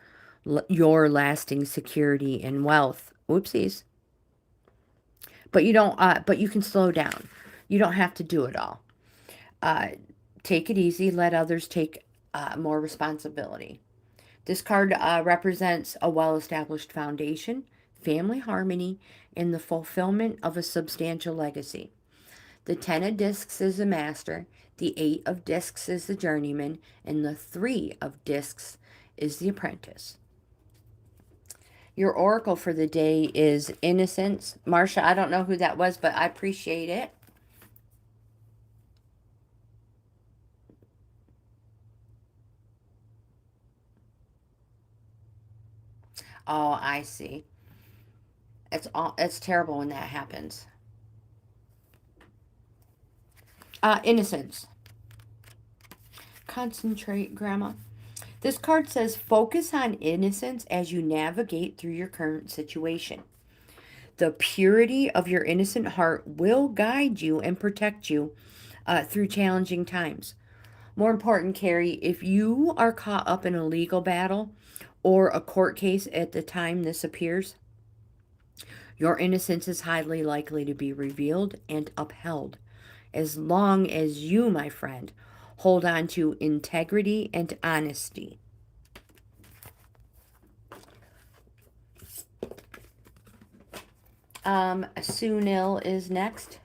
S1: your lasting security and wealth. Whoopsies. But you don't. But you can slow down. You don't have to do it all. Take it easy. Let others take more responsibility. This card represents a well-established foundation, family harmony, and the fulfillment of a substantial legacy. The 10 of discs is the master. The 8 of discs is the journeyman. And the 3 of discs is the apprentice. Your oracle for the day is innocence. Marsha, I don't know who that was, but I appreciate it. Oh, I see. It's terrible when that happens. Innocence. Concentrate, Grandma. This card says focus on innocence as you navigate through your current situation. The purity of your innocent heart will guide you and protect you through challenging times. More important, Carrie, if you are caught up in a legal battle or a court case at the time this appears, your innocence is highly likely to be revealed and upheld as long as you, my friend, hold on to integrity and honesty. Sunil is next.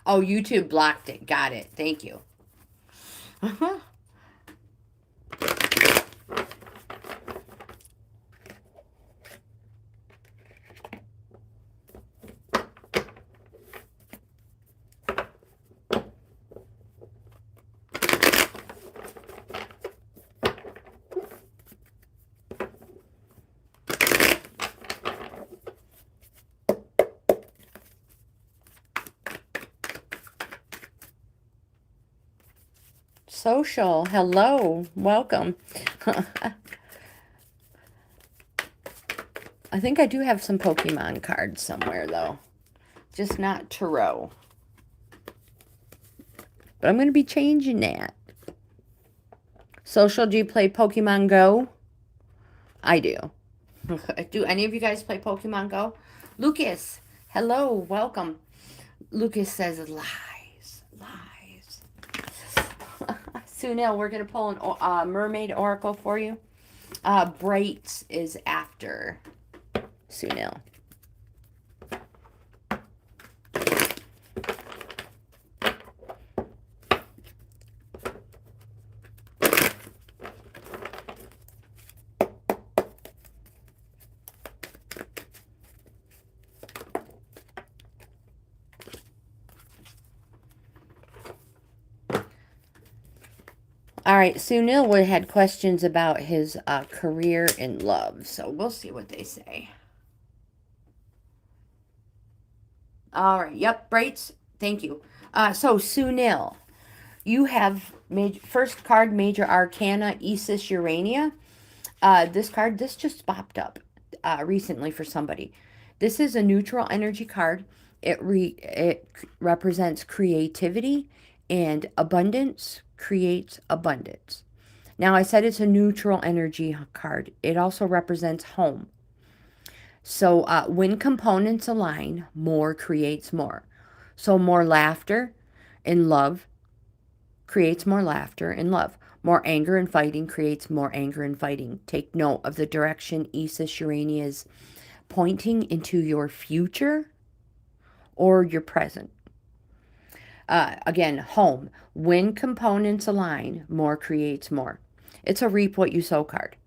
S1: Oh, YouTube blocked it. Got it. Thank you. Social, hello, welcome. I think I do have some Pokemon cards somewhere, though. Just not Tarot. But I'm going to be changing that. Social, do you play Pokemon Go? I do. Do any of you guys play Pokemon Go? Lucas, hello, welcome. Lucas says lies, lies. Sunil, we're going to pull a mermaid oracle for you. Bright is after Sunil. All right, Sunil had questions about his career in love, so we'll see what they say. All right, yep, Brights, thank you. So, Sunil, you have first card, Major Arcana, Isis Urania. This just popped up recently for somebody. This is a neutral energy card. It represents creativity and abundance creates abundance. Now, I said it's a neutral energy card. It also represents home. So when components align, more creates more. So more laughter in love creates more laughter and love. More anger and fighting creates more anger and fighting. Take note of the direction Isis Urania is pointing into your future or your present. Again, home. When components align, more creates more. It's a reap what you sow card.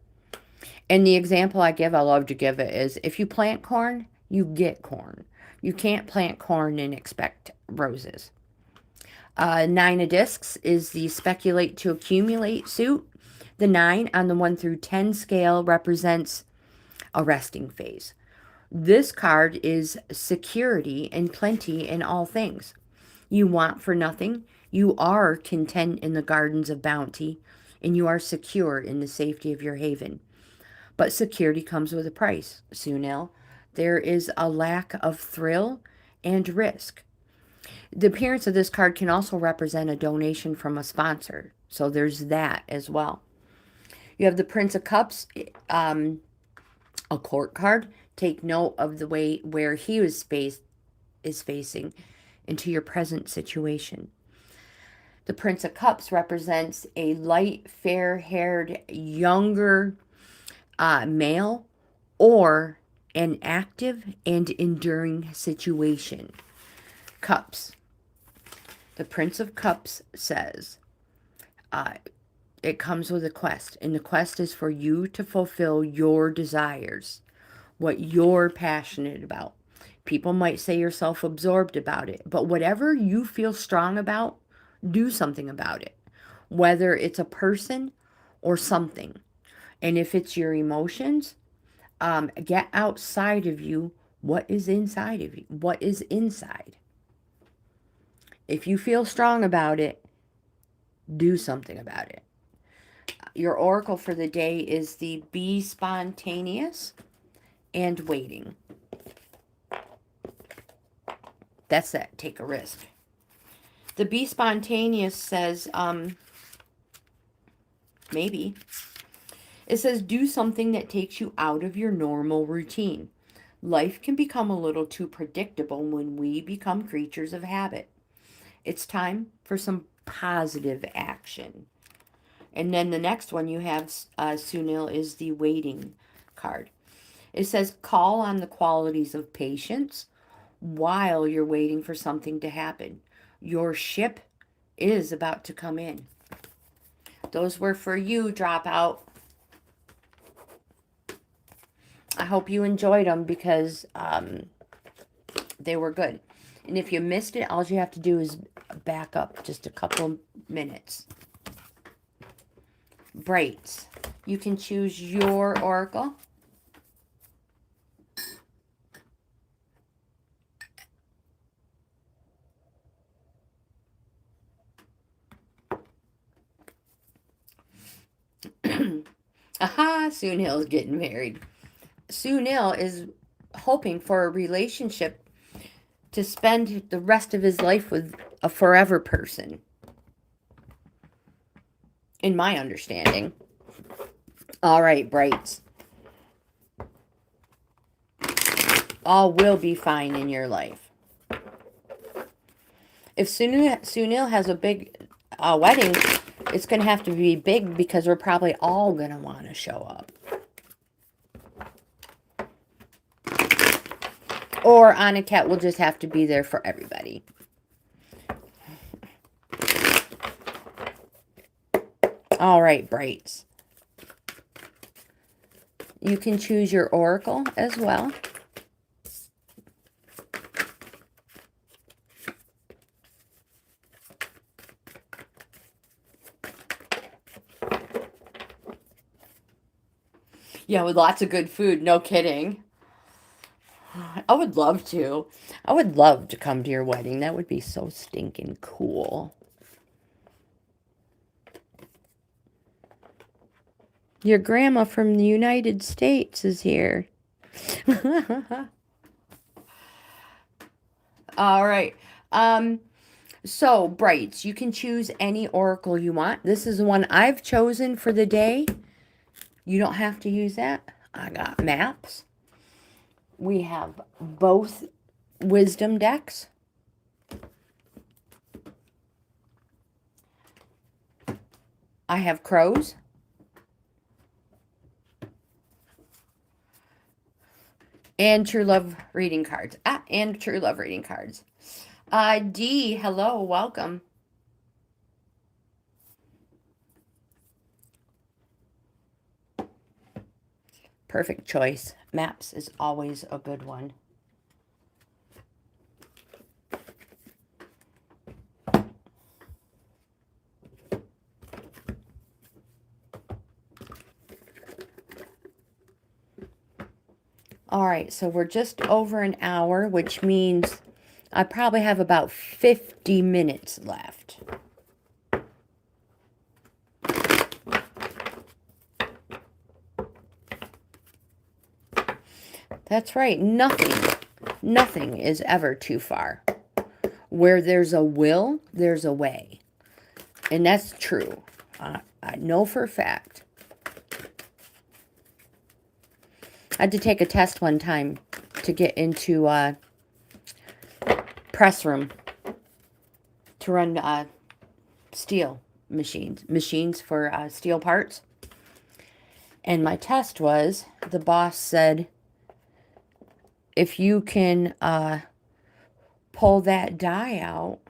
S1: And the example I love to give it is, if you plant corn, you get corn. You can't plant corn and expect roses. 9 of discs is the speculate to accumulate suit. The 9 on the 1 through 10 scale represents a resting phase. This card is security and plenty in all things. You want for nothing. You are content in the gardens of bounty, and you are secure in the safety of your haven. But security comes with a price, Sunil. There is a lack of thrill and risk. The appearance of this card can also represent a donation from a sponsor. So there's that as well. You have the Prince of Cups, a court card. Take note of the way where he is facing into your present situation. The Prince of Cups represents a light, fair-haired, younger male, or an active and enduring situation. Cups. The Prince of Cups says, it comes with a quest, and the quest is for you to fulfill your desires, what you're passionate about. People might say you're self-absorbed about it, but whatever you feel strong about, do something about it, whether it's a person or something. And if it's your emotions, get outside of you what is inside of you, what is inside. If you feel strong about it, do something about it. Your oracle for the day is the Be Spontaneous and Waiting. That's that. Take a risk. The Be Spontaneous says, maybe. It says, do something that takes you out of your normal routine. Life can become a little too predictable when we become creatures of habit. It's time for some positive action. And then the next one you have, Sunil, is the Waiting card. It says, call on the qualities of patience while you're waiting for something to happen. Your ship is about to come in. Those were for you, Dropout. I hope you enjoyed them because they were good. And if you missed it, all you have to do is back up just a couple minutes. Brights. You can choose your oracle. Aha, Sunil's getting married. Sunil is hoping for a relationship to spend the rest of his life with a forever person. In my understanding. All right, Brights. All will be fine in your life. If Sunil has a big wedding, it's going to have to be big because we're probably all going to want to show up. Or Aniket will just have to be there for everybody. All right, Brights. You can choose your oracle as well. Yeah, with lots of good food. No kidding. I would love to. I would love to come to your wedding. That would be so stinking cool. Your grandma from the United States is here. All right. So, Brights, you can choose any oracle you want. This is the one I've chosen for the day. You don't have to use that. I got maps. We have both wisdom decks. I have crows. And true love reading cards. And true love reading cards. D, hello, welcome. Perfect choice. Maps is always a good one. All right, so we're just over an hour, which means I probably have about 50 minutes left. That's right, nothing is ever too far. Where there's a will, there's a way. And that's true. I know for a fact. I had to take a test one time to get into press room to run steel machines for steel parts. And my test was, the boss said, if you can pull that die out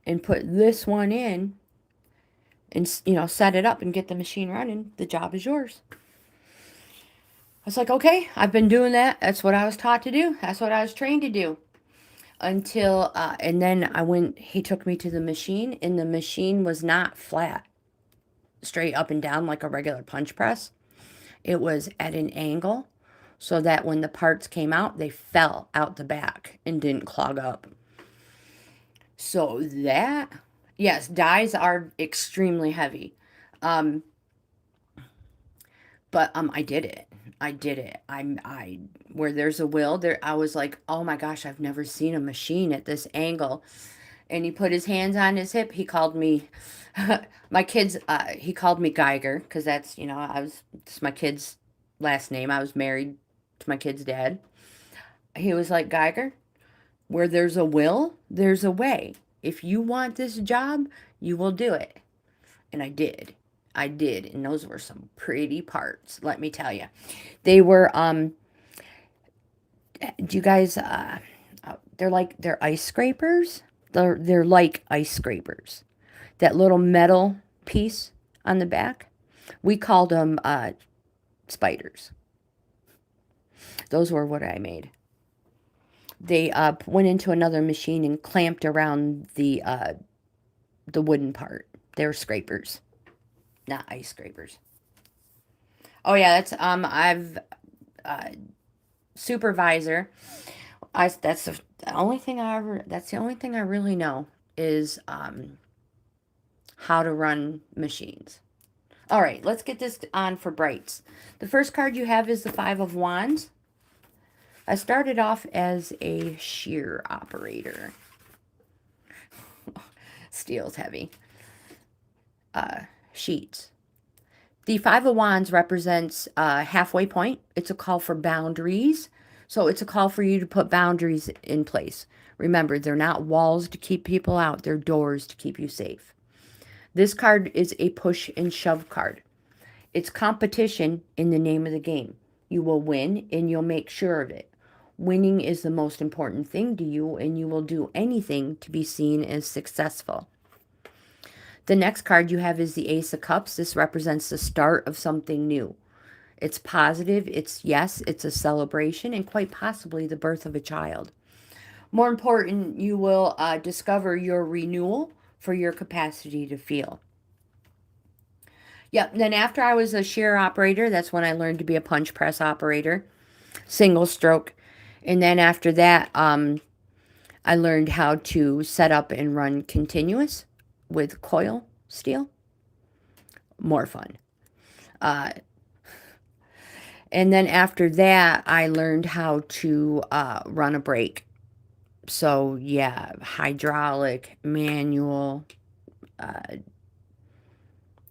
S1: and put this one in and, set it up and get the machine running, the job is yours. I was like, okay, I've been doing that. That's what I was taught to do. That's what I was trained to do. Until, and then he took me to the machine, and the machine was not flat, straight up and down like a regular punch press. It was at an angle so that when the parts came out, they fell out the back and didn't clog up. So that, yes, dies are extremely heavy. But I did it. I did it. Where there's a will, I was like, oh my gosh, I've never seen a machine at this angle. And he put his hands on his hip. He called me, my kids, he called me Geiger, because that's, it's my kid's last name. I was married to my kid's dad. He was like, Geiger, where there's a will, there's a way. If you want this job, you will do it. And I did. And those were some pretty parts, let me tell you. They were, do you guys, they're ice scrapers. They're like ice scrapers. That little metal piece on the back, we called them spiders. Those were what I made. They went into another machine and clamped around the wooden part. They're scrapers, not ice scrapers. Oh yeah, that's I've supervisor. That's the only thing I really know is how to run machines. All right, let's get this on for brights. The first card you have is the Five of Wands. I started off as a shear operator. Steel's heavy. Sheets. The Five of Wands represents a halfway point. It's a call for boundaries. So it's a call for you to put boundaries in place. Remember, they're not walls to keep people out. They're doors to keep you safe. This card is a push and shove card. It's competition in the name of the game. You will win, and you'll make sure of it. Winning is the most important thing to you, and you will do anything to be seen as successful. The next card you have is the Ace of Cups. This represents the start of something new. It's positive. It's a celebration, and quite possibly the birth of a child. More important, you will discover your renewal for your capacity to feel. Yep, then after I was a shear operator, that's when I learned to be a punch press operator, single stroke. And then after that, I learned how to set up and run continuous with coil steel. More fun. And then after that, I learned how to run a brake. So yeah, hydraulic, manual,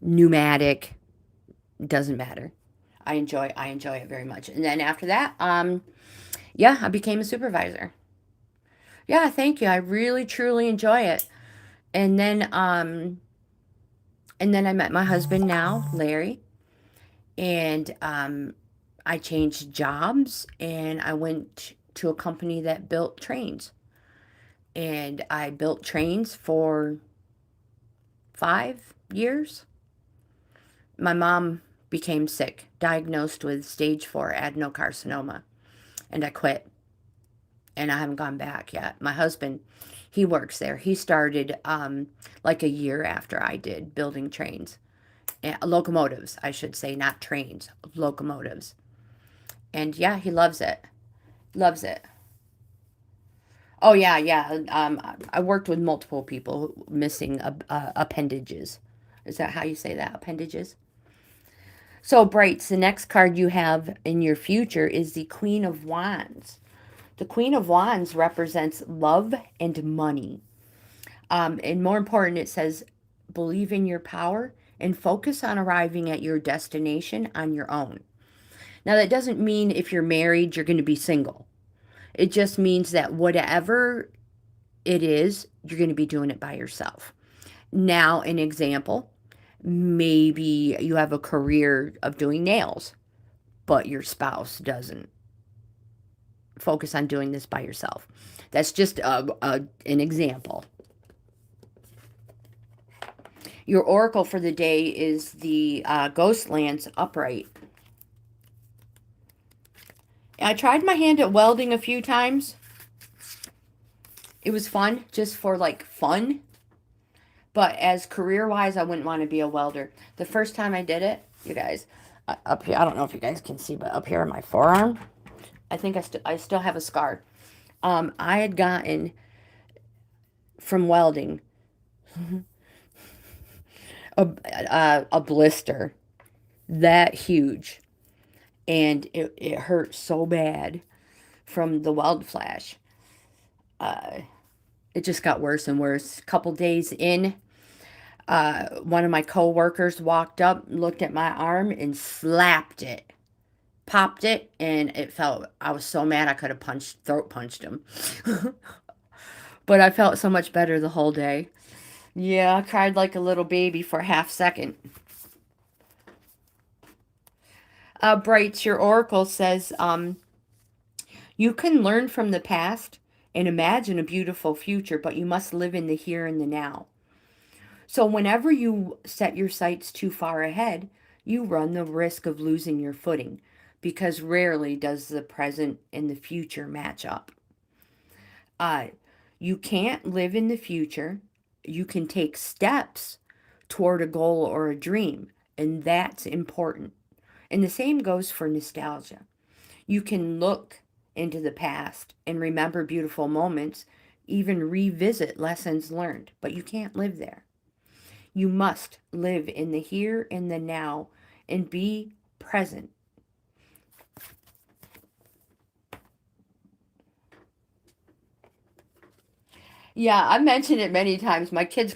S1: pneumatic, doesn't matter. I enjoy it very much. And then after that, yeah, I became a supervisor. Yeah, thank you. I really truly enjoy it. And then I met my husband now, Larry, and I changed jobs, and I went to a company that built trains. And I built trains for 5 years. My mom became sick, diagnosed with stage 4 adenocarcinoma, and I quit. And I haven't gone back yet. My husband, he works there. He started like a year after I did, building trains. Locomotives, I should say, not trains, locomotives. And yeah, he loves it. Loves it. Oh, yeah, yeah. I worked with multiple people missing appendages. Is that how you say that? Appendages? So, Brights, the next card you have in your future is the Queen of Wands. The Queen of Wands represents love and money. And more important, it says, believe in your power and focus on arriving at your destination on your own. Now, that doesn't mean if you're married, you're going to be single. It just means that whatever it is, you're going to be doing it by yourself. Now, an example, maybe you have a career of doing nails, but your spouse doesn't. Focus on doing this by yourself. That's just an example. Your oracle for the day is the Ghostlands upright. I tried my hand at welding a few times. It was fun, just for like fun. But as career-wise, I wouldn't want to be a welder. The first time I did it, you guys, up here, I don't know if you guys can see, but up here in my forearm, I think I still have a scar. I had gotten from welding a blister that huge, and it hurt so bad from the weld flash. It just got worse and worse. A couple days in, one of my co-workers walked up, looked at my arm, and slapped it. Popped it, and it felt, I was so mad I could have throat punched him. But I felt so much better the whole day. Yeah, I cried like a little baby for a half second. Brights, your oracle says, you can learn from the past and imagine a beautiful future, but you must live in the here and the now. So whenever you set your sights too far ahead, you run the risk of losing your footing, because rarely does the present and the future match up. You can't live in the future. You can take steps toward a goal or a dream, and that's important. And the same goes for nostalgia. You can look into the past and remember beautiful moments, even revisit lessons learned, but you can't live there. You must live in the here and the now and be present. Yeah, I mentioned it many times. My kids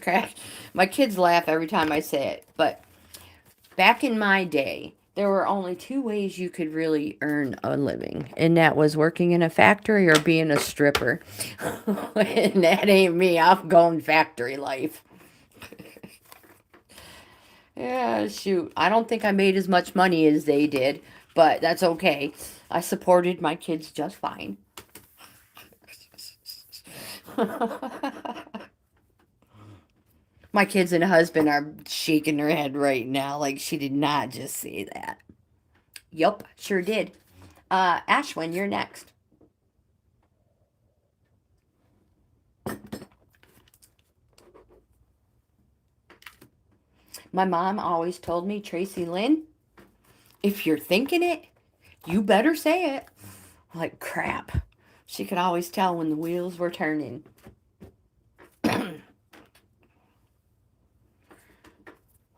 S1: laugh every time I say it. But back in my day, there were only two ways you could really earn a living, and that was working in a factory or being a stripper. And that ain't me. I'm going factory life. Yeah, shoot. I don't think I made as much money as they did, but that's okay. I supported my kids just fine. My kids and husband are shaking their head right now like she did not just say that. Yup, sure did. Ashwin, you're next. My mom always told me, Tracy Lynn, if you're thinking it, you better say it. Like, crap. She could always tell when the wheels were turning.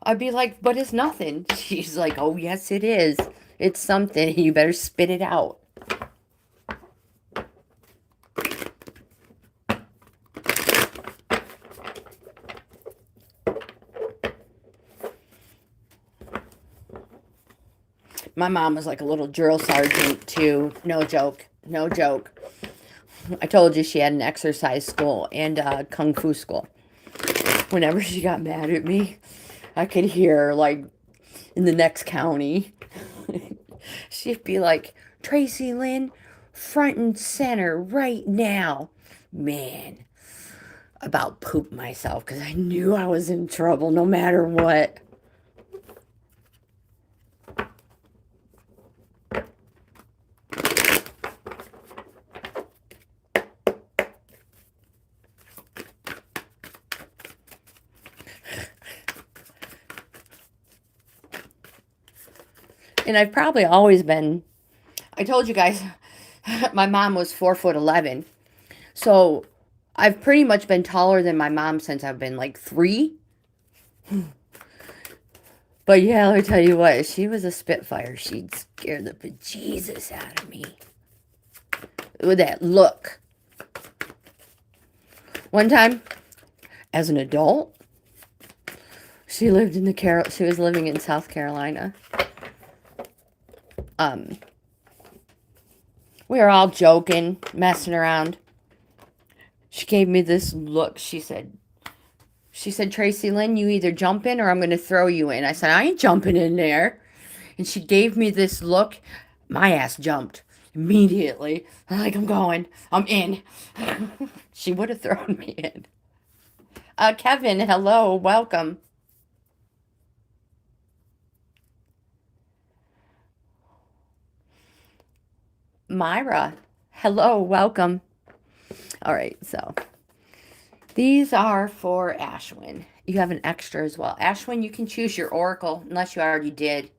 S1: I'd be like, but it's nothing. She's like, oh, yes, it is. It's something. You better spit it out. My mom was like a little drill sergeant, too. No joke. No joke. I told you she had an exercise school and a kung fu school. Whenever she got mad at me, I could hear her, like, in the next county. She'd be like, Tracy Lynn, front and center right now. Man, about pooped myself because I knew I was in trouble no matter what. And I've probably always been, I told you guys, my mom was 4'11". So I've pretty much been taller than my mom since I've been like 3. But yeah, let me tell you what, she was a spitfire. She'd scare the bejesus out of me with that look. One time, as an adult, she was living in South Carolina. We were all joking, messing around. She gave me this look. She said, She said, Tracy Lynn, you either jump in or I'm going to throw you in. I said, I ain't jumping in there. And she gave me this look. My ass jumped immediately. I'm like, I'm going. I'm in. She would have thrown me in. Kevin, hello. Welcome. Myra, hello. Welcome. All right, so these are for Ashwin. You have an extra as well. Ashwin, you can choose your oracle, unless you already did.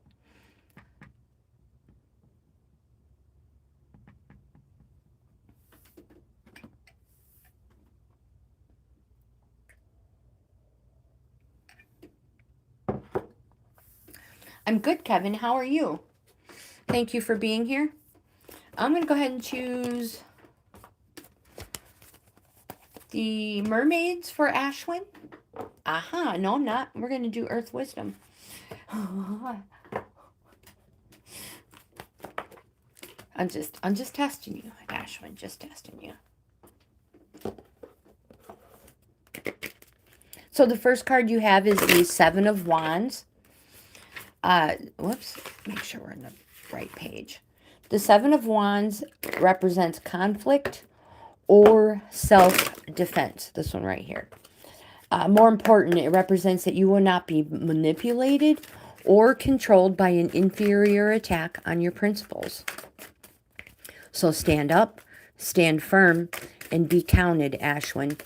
S1: I'm good, Kevin. How are you? Thank you for being here. I'm going to go ahead and choose the mermaids for Ashwin. Aha, no, I'm not. We're going to do Earth Wisdom. I'm just testing you, Ashwin. Just testing you. So the first card you have is the Seven of Wands. Whoops. Make sure we're on the right page. The Seven of Wands represents conflict or self-defense. This one right here. More important, it represents that you will not be manipulated or controlled by an inferior attack on your principles. So stand up, stand firm, and be counted, Ashwin.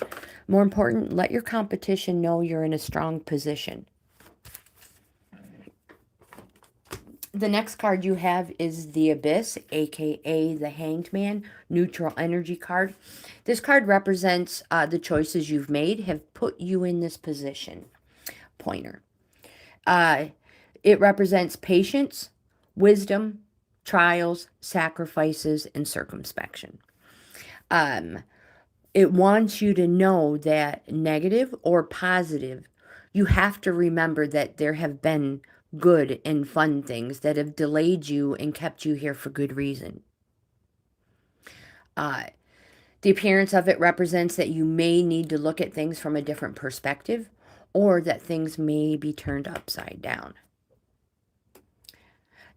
S1: More important, let your competition know you're in a strong position. The next card you have is the Abyss, aka the Hanged Man, neutral energy card. This card represents the choices you've made have put you in this position. Pointer. It represents patience, wisdom, trials, sacrifices, and circumspection. It wants you to know that negative or positive, you have to remember that there have been good and fun things that have delayed you and kept you here for good reason. The appearance of it represents that you may need to look at things from a different perspective, or that things may be turned upside down.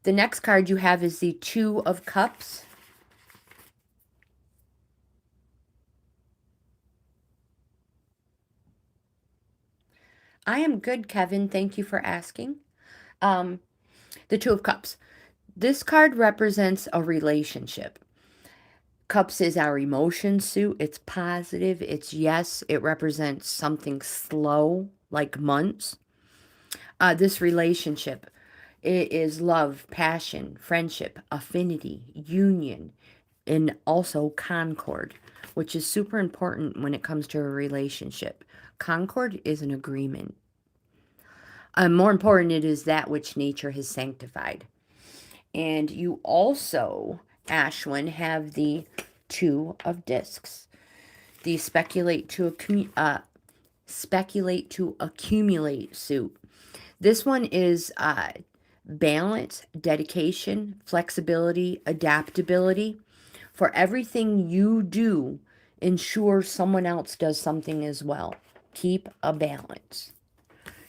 S1: The next card you have is the Two of Cups. I am good, Kevin. Thank you for asking. The Two of Cups. This card represents a relationship. Cups is our emotion suit. It's positive. It's yes. It represents something slow, like months. This relationship, it is love, passion, friendship, affinity, union, and also concord, which is super important when it comes to a relationship. Concord is an agreement. More important, it is that which nature has sanctified. And you also, Ashwin, have the Two of Discs. The speculate to accumulate suit. This one is balance, dedication, flexibility, adaptability. For everything you do, ensure someone else does something as well. Keep a balance.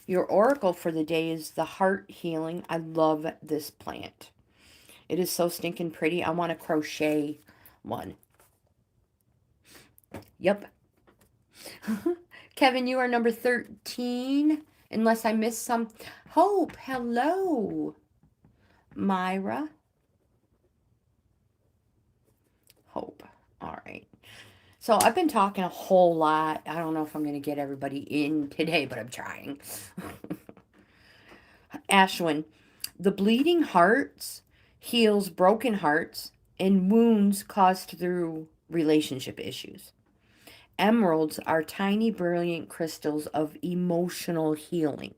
S1: Your oracle for the day is the Heart Healing. I love this plant. It is so stinking pretty. I want to crochet one. Yep. Kevin, you are number 13. Unless I missed some. Hope, hello. Myra. Hope. All right. So I've been talking a whole lot. I don't know if I'm going to get everybody in today, but I'm trying. Ashwin, the bleeding hearts heals broken hearts and wounds caused through relationship issues. Emeralds are tiny, brilliant crystals of emotional healing.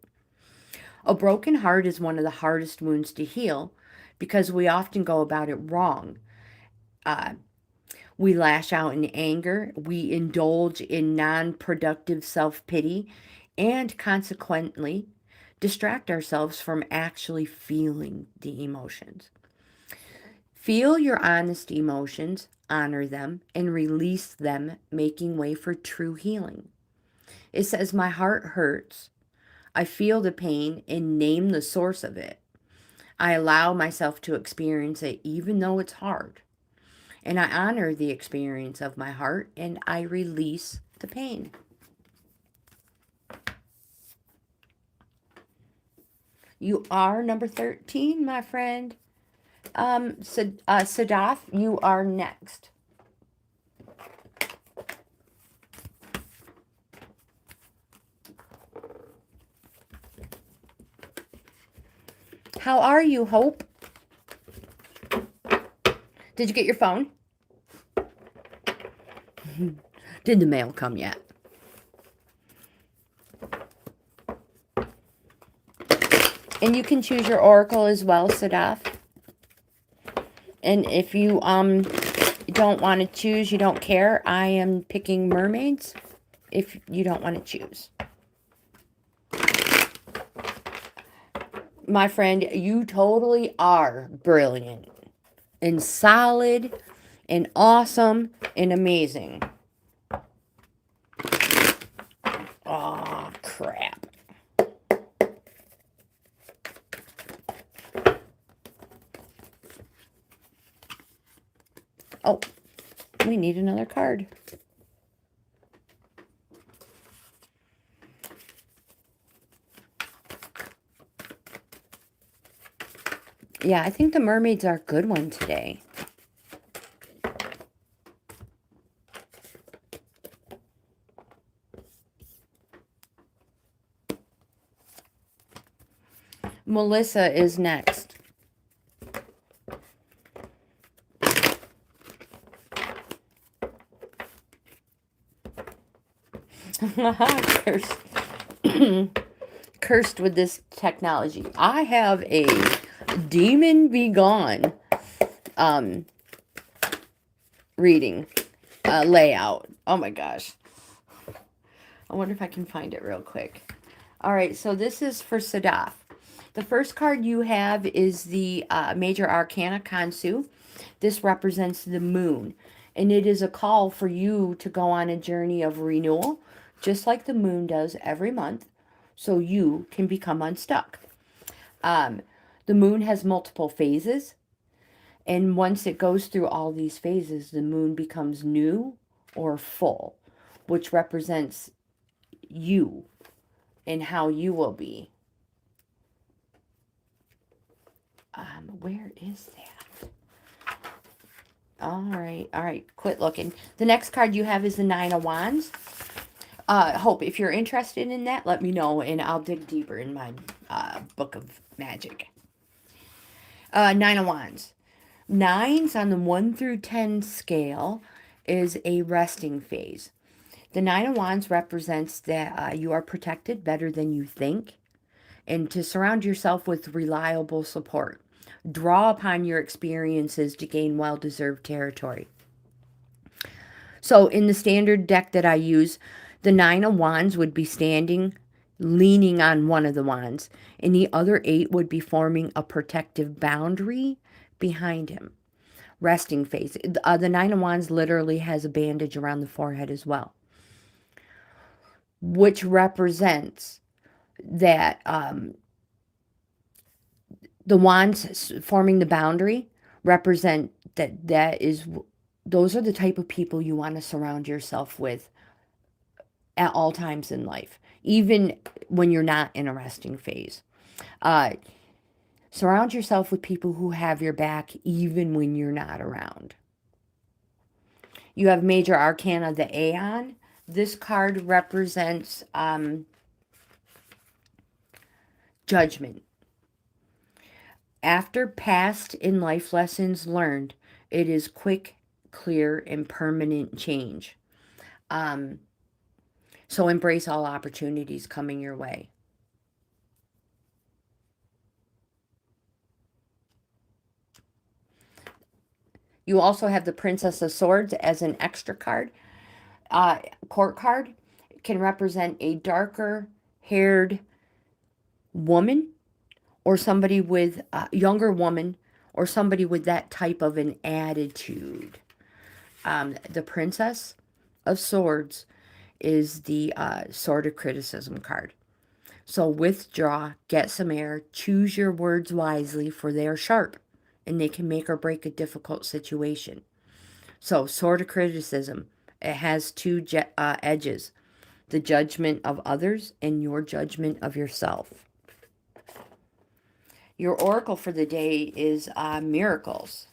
S1: A broken heart is one of the hardest wounds to heal because we often go about it wrong. We lash out in anger, we indulge in non-productive self-pity, and consequently distract ourselves from actually feeling the emotions. Feel your honest emotions, honor them, and release them, making way for true healing. It says, my heart hurts. I feel the pain and name the source of it. I allow myself to experience it even though it's hard. And I honor the experience of my heart and I release the pain. You are number 13, my friend. Sadaf, you are next. How are you, Hope? Did you get your phone? Did the mail come yet? And you can choose your oracle as well, Sadaf. And if you don't want to choose, you don't care, I am picking mermaids if you don't want to choose. My friend, you totally are brilliant and solid and awesome and amazing. Oh, crap. Oh, we need another card. Yeah, I think the mermaids are a good one today. Melissa is next. Cursed. Cursed with this technology. I have a Demon Be Gone reading layout. Oh my gosh. I wonder if I can find it real quick. All right, so this is for Sadaf. The first card you have is the Major Arcana Kansu. This represents the moon, and it is a call for you to go on a journey of renewal, just like the moon does every month, so you can become unstuck. The moon has multiple phases, and once it goes through all these phases, the moon becomes new or full, which represents you and how you will be. Where is that? All right, quit looking. The next card you have is the Nine of Wands. Hope, if you're interested in that, let me know, and I'll dig deeper in my book of magic. Nine of Wands. Nines on the 1 through 10 scale is a resting phase. The Nine of Wands represents that you are protected better than you think, and to surround yourself with reliable support. Draw upon your experiences to gain well-deserved territory. So in the standard deck that I use, the Nine of Wands would be standing, leaning on one of the wands, and the other 8 would be forming a protective boundary behind him. Resting face. The Nine of Wands literally has a bandage around the forehead as well, which represents that the wands forming the boundary represent those are the type of people you want to surround yourself with at all times in life, even when you're not in a resting phase. Surround yourself with people who have your back even when you're not around. You have Major Arcana, the Aeon. This card represents judgment. After past in life lessons learned, it is quick, clear, and permanent change. So embrace all opportunities coming your way. You also have the Princess of Swords as an extra card. Court card can represent a darker haired woman, or somebody with a younger woman, or somebody with that type of an attitude. The Princess of Swords is the Sword of Criticism card. So withdraw, get some air, choose your words wisely, for they are sharp, and they can make or break a difficult situation. So Sword of Criticism, it has two edges. The judgment of others and your judgment of yourself. Your oracle for the day is miracles.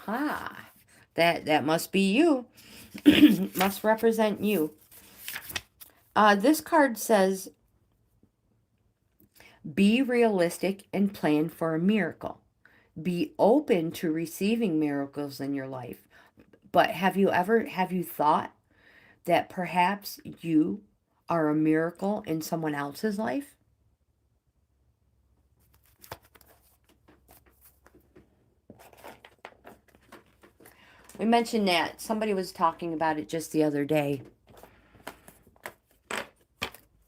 S1: Ha! That must be you. Must represent you. This card says, be realistic and plan for a miracle. Be open to receiving miracles in your life. But have you thought that perhaps you are a miracle in someone else's life? We mentioned that. Somebody was talking about it just the other day.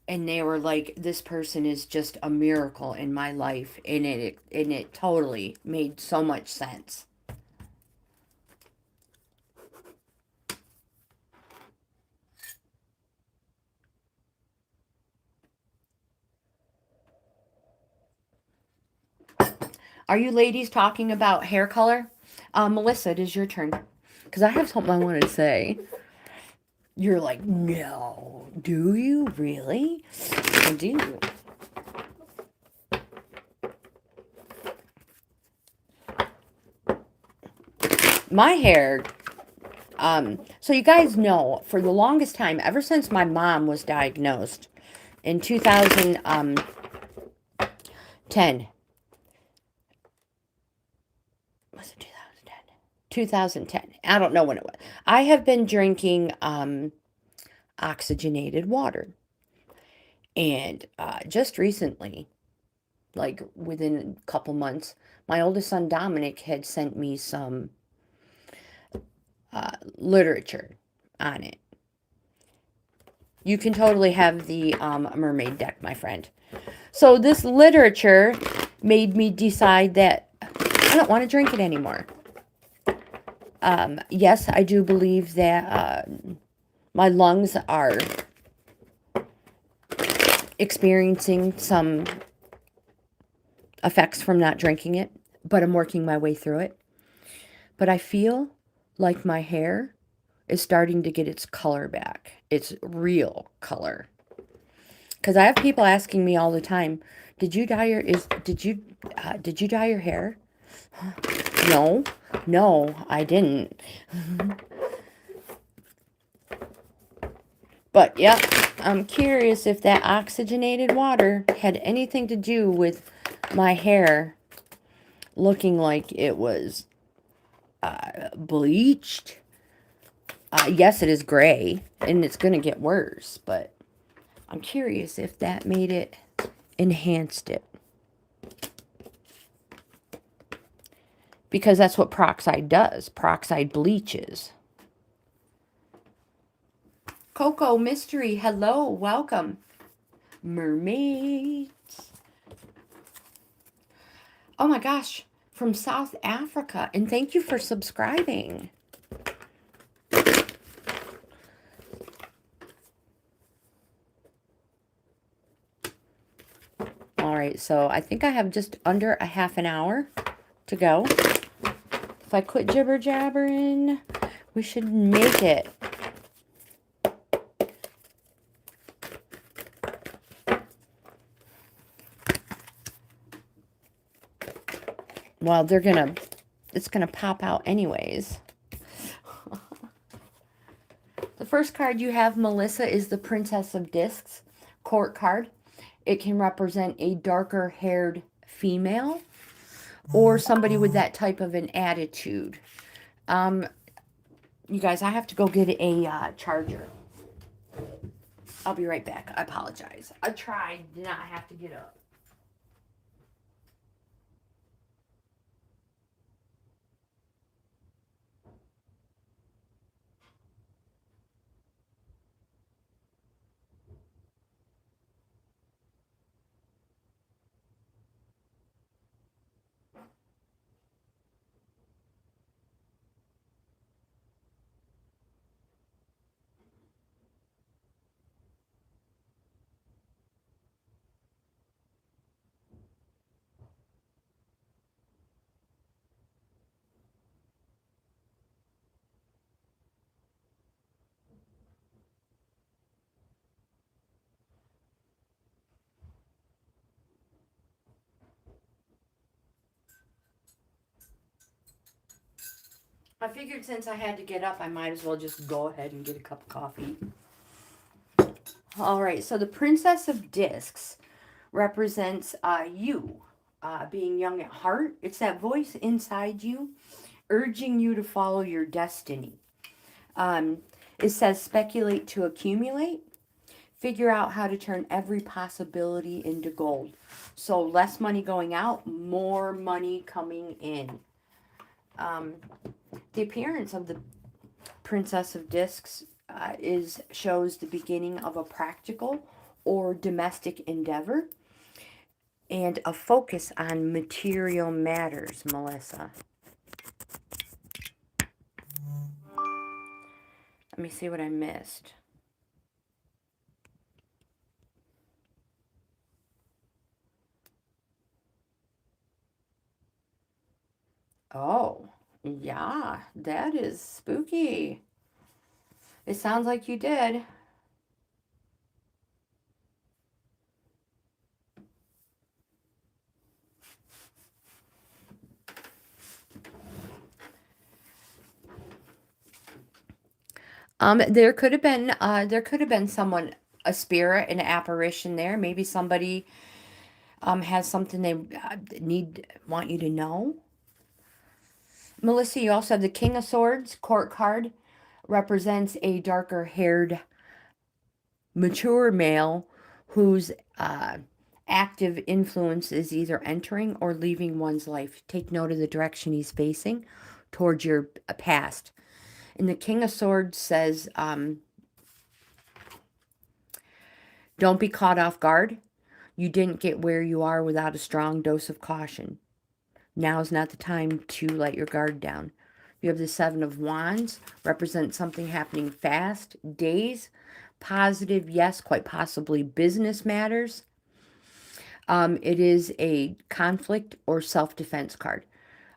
S1: And they were like, this person is just a miracle in my life. And it totally made so much sense. Are you ladies talking about hair color? Melissa, it is your turn. Because I have something I want to say. You're like, no. Do you really? I do. My hair, so you guys know, for the longest time, ever since my mom was diagnosed in 2010, was it 2010? 2010. I don't know when it was. I have been drinking oxygenated water. And just recently, like within a couple months, my oldest son Dominic had sent me some literature on it. You can totally have the mermaid deck, my friend. So this literature made me decide that I don't want to drink it anymore. Yes, I do believe that my lungs are experiencing some effects from not drinking it, but I'm working my way through it. But I feel like my hair is starting to get its color back, its real color. Because I have people asking me all the time, did you dye your hair? No, I didn't. But yeah, I'm curious if that oxygenated water had anything to do with my hair looking like it was bleached. Yes, it is gray, and it's going to get worse, but I'm curious if that made it, enhanced it. Because that's what peroxide does. Peroxide bleaches. Coco Mystery, hello, welcome. Mermaids. Oh my gosh, from South Africa. And thank you for subscribing. All right, so I think I have just under a half an hour to go. If I quit jibber jabbering, we should make it. Well, it's gonna pop out anyways. The first card you have, Melissa, is the Princess of Discs court card. It can represent a darker haired female or somebody with that type of an attitude. You guys, I have to go get a charger. I'll be right back. I apologize. I tried to not have to get up. I figured since I had to get up, I might as well just go ahead and get a cup of coffee. All right, so the Princess of Discs represents you being young at heart. It's that voice inside you urging you to follow your destiny. It says speculate to accumulate. Figure out how to turn every possibility into gold. So less money going out, more money coming in. The appearance of the Princess of Discs shows the beginning of a practical or domestic endeavor and a focus on material matters, Melissa. Let me see what I missed. Oh, yeah, that is spooky. It sounds like you did. There could have been someone, a spirit, an apparition there. Maybe somebody has something they want you to know. Melissa, you also have the King of Swords court card. Represents a darker haired, mature male whose active influence is either entering or leaving one's life. Take note of the direction he's facing towards your past. And the King of Swords says, don't be caught off guard. You didn't get where you are without a strong dose of caution. Now's not the time to let your guard down. You have the Seven of Wands, represents something happening fast, days, positive, yes, quite possibly business matters. It is a conflict or self-defense card.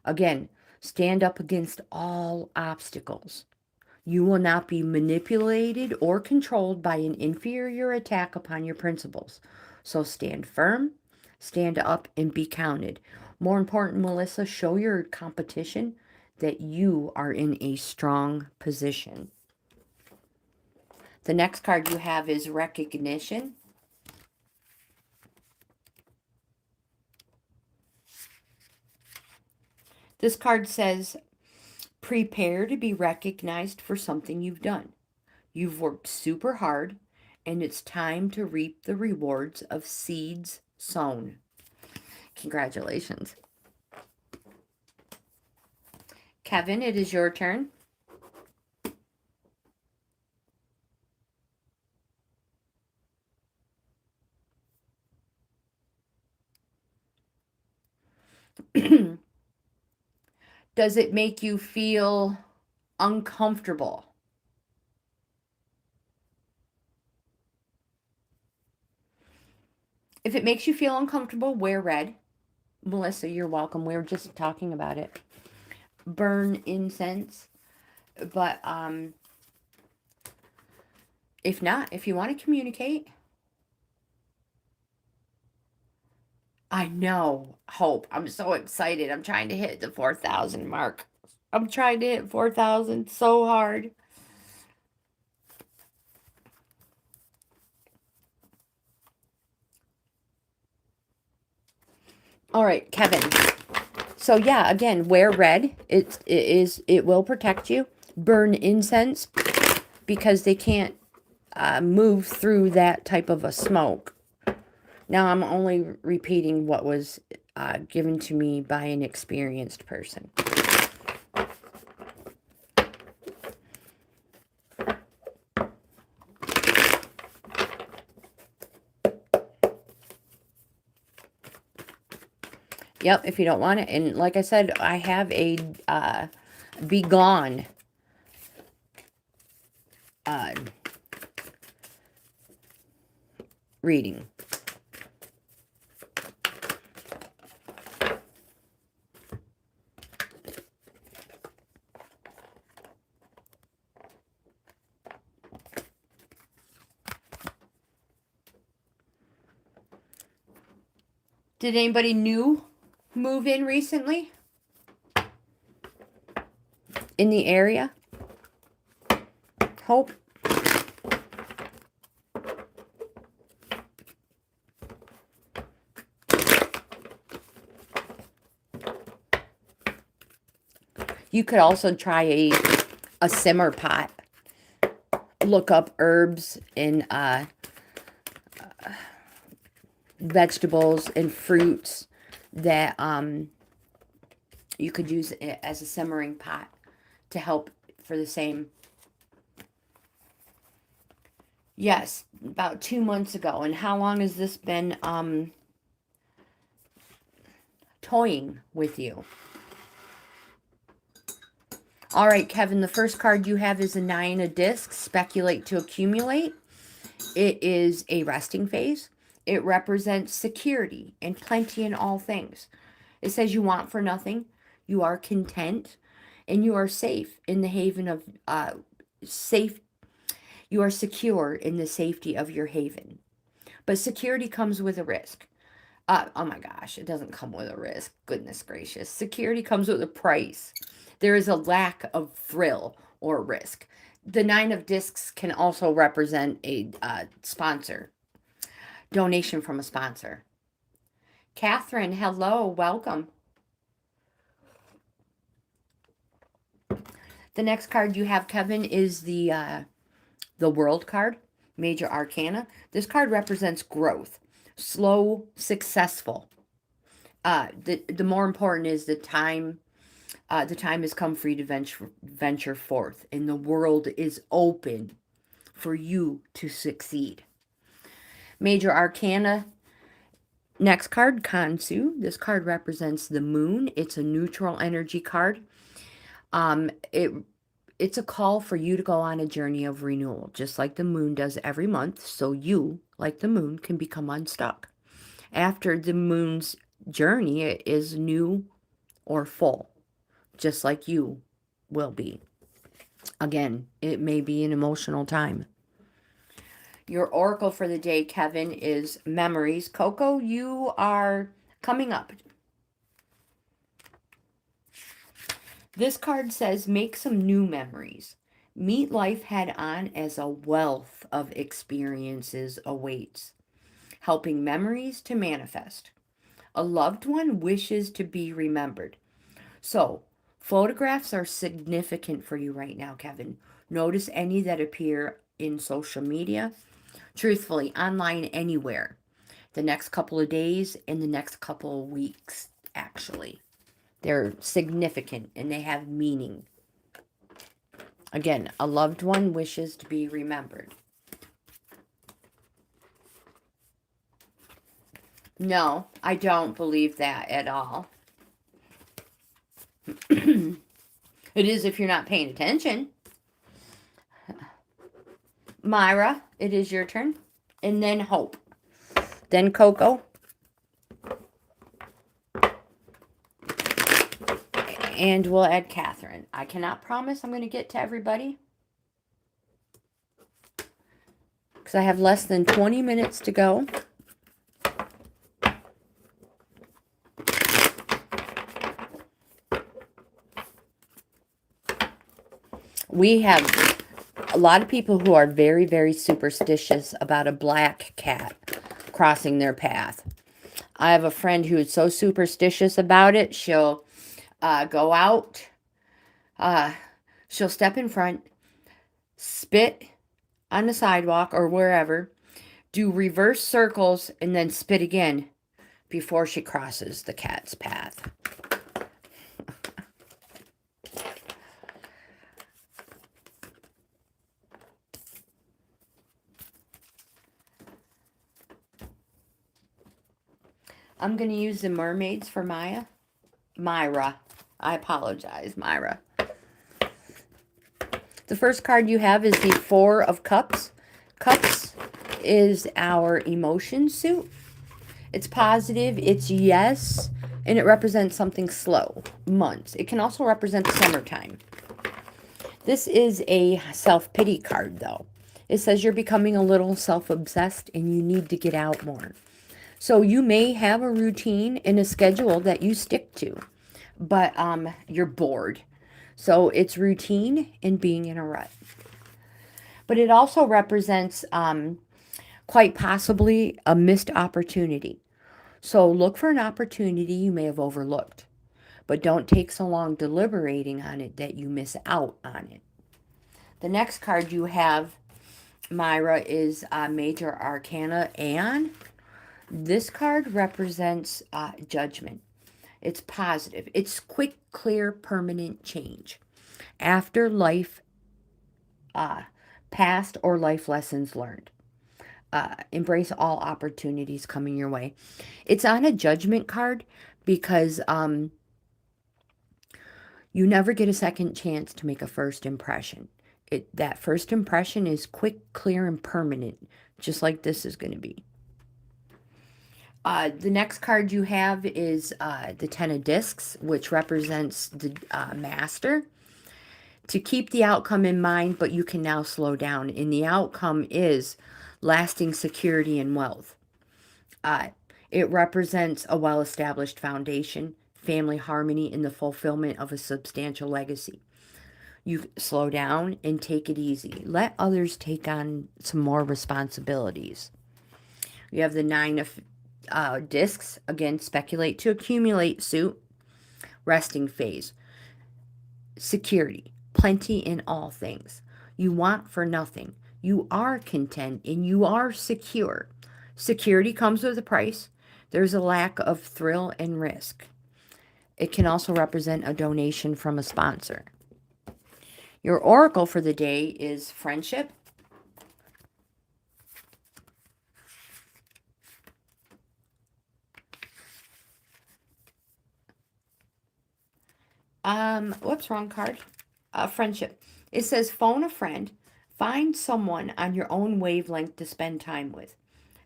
S1: Again, stand up against all obstacles. You will not be manipulated or controlled by an inferior attack upon your principles. So stand firm, stand up, and be counted. More important, Melissa, show your competition that you are in a strong position. The next card you have is Recognition. This card says, prepare to be recognized for something you've done. You've worked super hard, and it's time to reap the rewards of seeds sown. Congratulations. Kevin, it is your turn. Does it make you feel uncomfortable? If it makes you feel uncomfortable, wear red. Melissa, you're welcome. We were just talking about it. Burn incense. But if not, if you want to communicate. I know. Hope. I'm so excited. I'm trying to hit the 4,000 mark. I'm trying to hit 4,000 so hard. All right, Kevin. So yeah, again, wear red. It will protect you. Burn incense because they can't move through that type of a smoke. Now I'm only repeating what was given to me by an experienced person. Yep, if you don't want it. And like I said, I have a Be Gone reading. Did anybody new move in recently? in the area? Hope? You could also try a simmer pot. Look up herbs and vegetables and fruits that you could use it as a simmering pot to help for the same. Yes, about 2 months ago. And how long has this been toying with you? All right, Kevin, the first card you have is a 9 of discs, speculate to accumulate. It is a resting phase. It represents security and plenty in all things. It says you want for nothing, you are content, and you are safe in the haven of you are secure in the safety of your haven. But security comes with a risk. Oh my gosh, it doesn't come with a risk. Goodness gracious. Security comes with a price. There is a lack of thrill or risk. The 9 of discs can also represent a sponsor. Donation from a sponsor. Catherine, hello, welcome. The next card you have, Kevin, is the World card, Major Arcana. This card represents growth, slow, successful. The more important is the time has come for you to venture forth, and the world is open for you to succeed. Major Arcana. Next card, Kansu. This card represents the moon. It's a neutral energy card. It's a call for you to go on a journey of renewal, just like the moon does every month, so you, like the moon, can become unstuck. After the moon's journey, it is new or full, just like you will be. Again, it may be an emotional time. Your oracle for the day, Kevin, is memories. Coco, you are coming up. This card says, make some new memories. Meet life head on as a wealth of experiences awaits, helping memories to manifest. A loved one wishes to be remembered. So, photographs are significant for you right now, Kevin. Notice any that appear in social media. Truthfully, online, anywhere. The next couple of days and the next couple of weeks, actually. They're significant and they have meaning. Again, a loved one wishes to be remembered. No, I don't believe that at all. It is if you're not paying attention. Myra, it is your turn. And then Hope. Then Coco. And we'll add Catherine. I cannot promise I'm going to get to everybody, because I have less than 20 minutes to go. We have a lot of people who are very, very superstitious about a black cat crossing their path. I have a friend who is so superstitious about it, she'll go out, she'll step in front, spit on the sidewalk or wherever, do reverse circles, and then spit again before she crosses the cat's path. I'm going to use the mermaids for Myra. I apologize, Myra. The first card you have is the 4 of Cups. Cups is our emotion suit. It's positive, it's yes, and it represents something slow, months. It can also represent summertime. This is a self-pity card, though. It says you're becoming a little self-obsessed and you need to get out more. So you may have a routine and a schedule that you stick to, but you're bored. So it's routine and being in a rut. But it also represents quite possibly a missed opportunity. So look for an opportunity you may have overlooked, but don't take so long deliberating on it that you miss out on it. The next card you have, Myra, is Major Arcana, and this card represents judgment. It's positive. It's quick, clear, permanent change. After life past or life lessons learned. Embrace all opportunities coming your way. It's on a judgment card because you never get a second chance to make a first impression. That first impression is quick, clear, and permanent, just like this is going to be. The next card you have is the Ten of Discs, which represents the Master. To keep the outcome in mind, but you can now slow down. And the outcome is lasting security and wealth. It represents a well-established foundation, family harmony, and the fulfillment of a substantial legacy. You slow down and take it easy. Let others take on some more responsibilities. You have the Nine of Discs. Again, speculate to accumulate suit. Resting phase. Security. Plenty in all things. You want for nothing. You are content and you are secure. Security comes with a price. There's a lack of thrill and risk. It can also represent a donation from a sponsor. Your oracle for the day is friendship. Whoops, wrong card. Friendship. It says phone a friend. Find someone on your own wavelength to spend time with.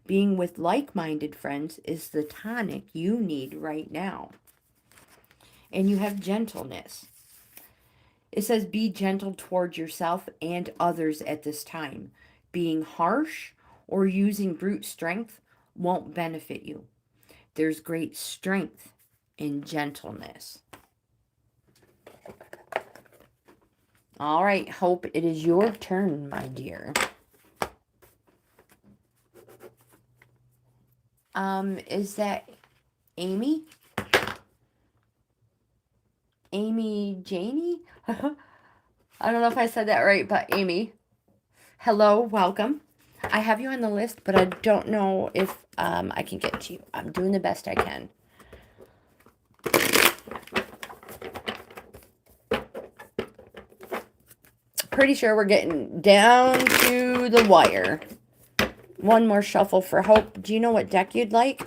S1: Being with like-minded friends is the tonic you need right now. And you have gentleness. It says be gentle toward yourself and others at this time. Being harsh or using brute strength won't benefit you. There's great strength in gentleness. All right, Hope, it is your turn, my dear. Is that Amy? Amy Janie? I don't know if I said that right, but Amy. Hello, welcome. I have you on the list, but I don't know if I can get to you. I'm doing the best I can. Pretty sure we're getting down to the wire. One more shuffle for Hope. Do you know what deck you'd like?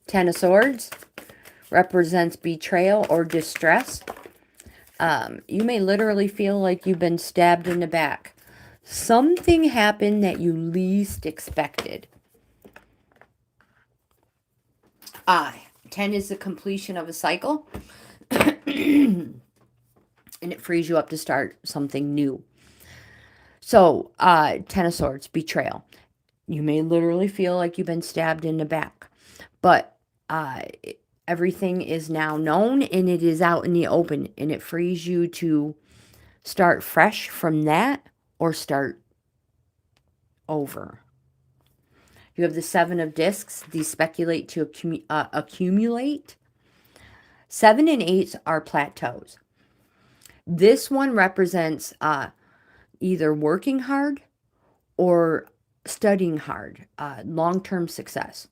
S1: Ten of Swords represents betrayal or distress. You may literally feel like you've been stabbed in the back. Something happened that you least expected. 10 is the completion of a cycle. And it frees you up to start something new. So, 10 of Swords, betrayal. You may literally feel like you've been stabbed in the back. But everything is now known and it is out in the open. And it frees you to start fresh from that or start over. You have the Seven of Discs. These speculate to accumulate. 7 and 8 are plateaus. This one represents either working hard or studying hard, long-term success.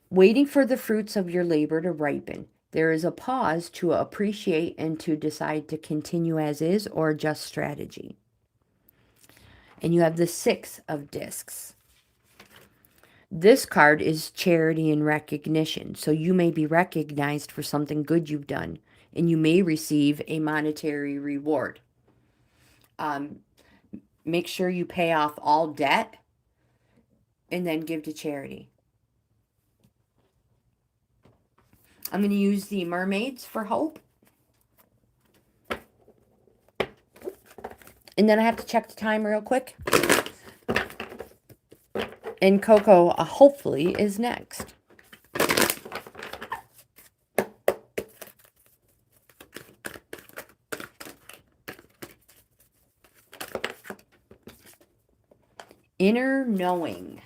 S1: Waiting for the fruits of your labor to ripen. There is a pause to appreciate and to decide to continue as is or adjust strategy. And you have the 6 of Discs. This card is charity and recognition. So you may be recognized for something good you've done, and you may receive a monetary reward. Make sure you pay off all debt and then give to charity. I'm going to use the mermaids for Hope. And then I have to check the time real quick. And Coco, hopefully, is next. Inner knowing.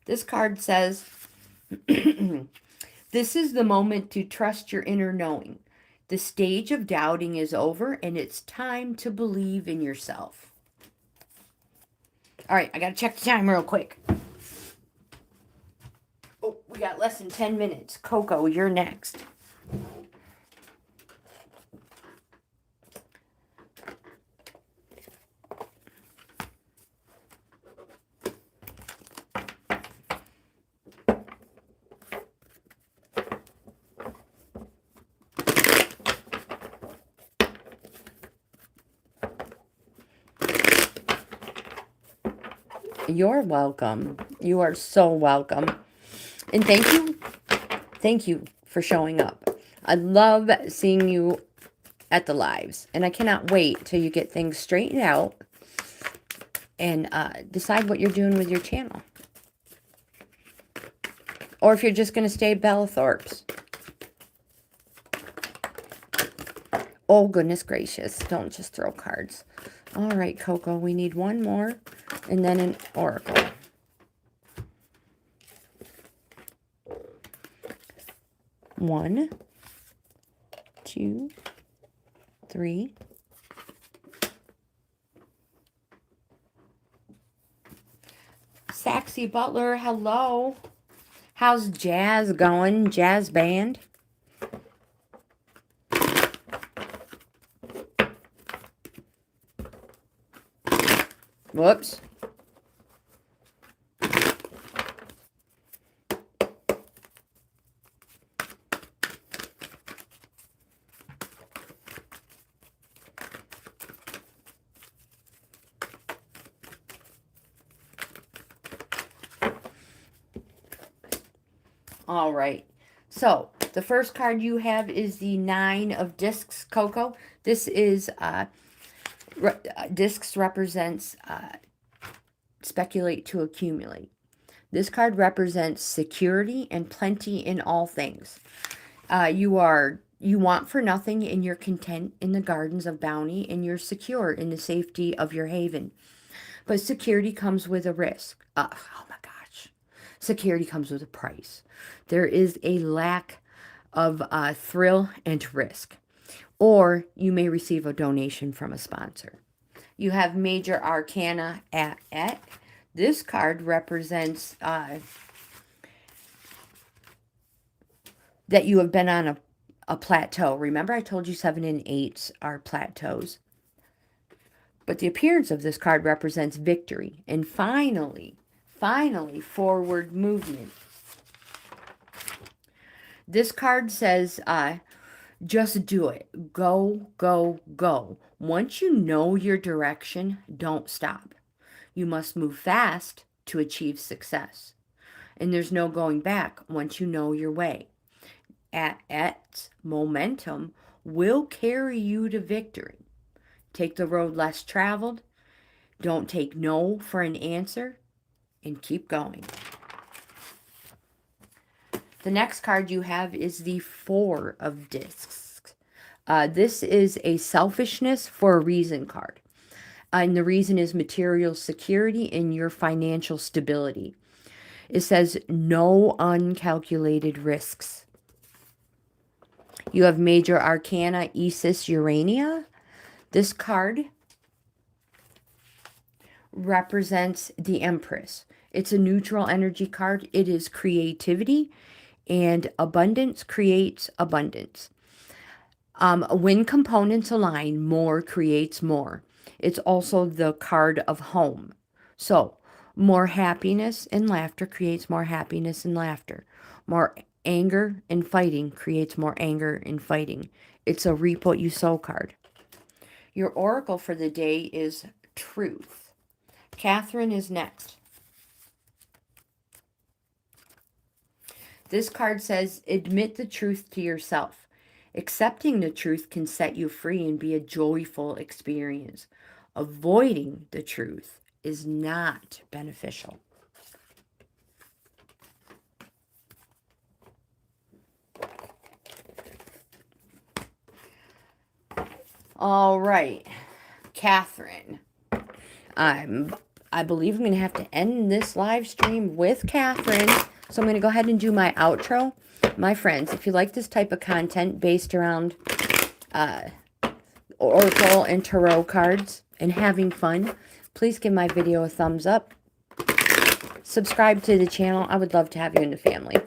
S1: This card says, this is the moment to trust your inner knowing. The stage of doubting is over, and it's time to believe in yourself. All right, I got to check the time real quick. Oh, we got less than 10 minutes. Coco, you're next. You're welcome. You are so welcome. And thank you for showing up. I love seeing you at the lives. And I cannot wait till you get things straightened out and decide what you're doing with your channel. Or if you're just going to stay Bella Thorpe's. Oh, goodness gracious. Don't just throw cards. All right, Coco, we need one more. And then an oracle. One, two, three. Saxy Butler, hello. How's jazz going? Jazz band? Whoops. All right. So the first card you have is the Nine of Discs, Coco. This is discs represents speculate to accumulate. This card represents security and plenty in all things. You want for nothing, and you're content in the gardens of bounty, and you're secure in the safety of your haven. But security comes with a risk. Oh my gosh. Security comes with a price. There is a lack of thrill and risk. Or you may receive a donation from a sponsor. You have Major Arcana at. This card represents that you have been on a plateau. Remember, I told you 7 and 8 are plateaus. But the appearance of this card represents victory. And finally, forward movement. This card says, just do it. Go, go, go. Once you know your direction, don't stop. You must move fast to achieve success. And there's no going back once you know your way. At momentum will carry you to victory. Take the road less traveled. Don't take no for an answer. And keep going. The next card you have is the Four of Discs. This is a selfishness for a reason card. And the reason is material security and your financial stability. It says no uncalculated risks. You have Major Arcana Isis Urania. This card represents the Empress. It's a neutral energy card. It is creativity, and abundance creates abundance. When components align, more creates more. It's also the card of home. So, more happiness and laughter creates more happiness and laughter. More anger and fighting creates more anger and fighting. It's a reap what you sow card. Your oracle for the day is Truth. Catherine is next. This card says, admit the truth to yourself. Accepting the truth can set you free and be a joyful experience. Avoiding the truth is not beneficial. All right, Catherine. I believe I'm going to have to end this live stream with Catherine. So I'm going to go ahead and do my outro. My friends, if you like this type of content based around Oracle and Tarot cards and having fun, please give my video a thumbs up. Subscribe to the channel. I would love to have you in the family.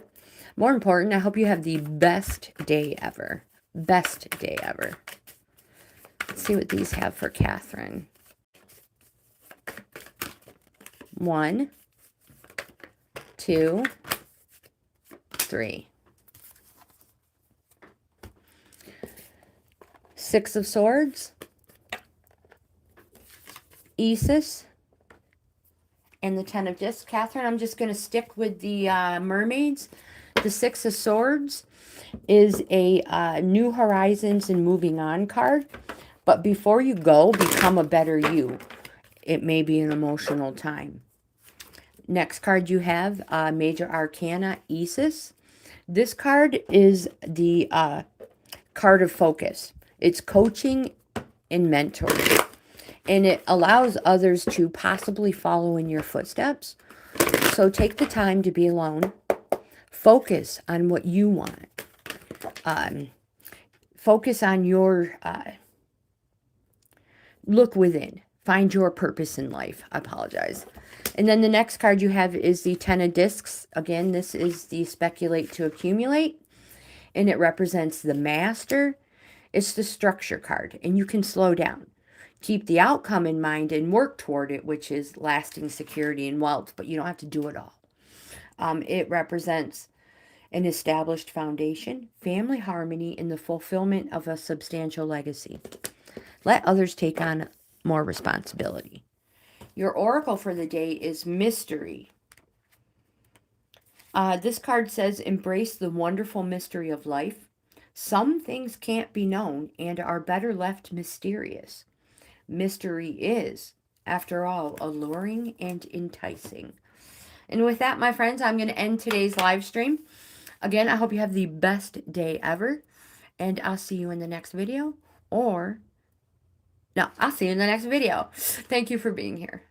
S1: More important, I hope you have the best day ever. Best day ever. Let's see what these have for Catherine. 1, 2, 3. 6 of Swords, Isis, and the 10 of Discs. Catherine, I'm just going to stick with the mermaids. The 6 of Swords is a New Horizons and Moving On card. But before you go, become a better you. It may be an emotional time. Next card you have, Major Arcana, Isis. This card is the card of focus. It's coaching and mentoring. And it allows others to possibly follow in your footsteps. So take the time to be alone. Focus on what you want. Focus on your... look within. Find your purpose in life. I apologize. And then the next card you have is the 10 of Discs. Again, this is the Speculate to Accumulate. And it represents the Master. It's the structure card. And you can slow down. Keep the outcome in mind and work toward it, which is lasting security and wealth. But you don't have to do it all. It represents an established foundation, family harmony, and the fulfillment of a substantial legacy. Let others take on more responsibility. Your oracle for the day is Mystery. This card says, embrace the wonderful mystery of life. Some things can't be known and are better left mysterious. Mystery is, after all, alluring and enticing. And with that, my friends, I'm going to end today's live stream. Again, I hope you have the best day ever. And I'll see you in the next video. No, I'll see you in the next video. Thank you for being here.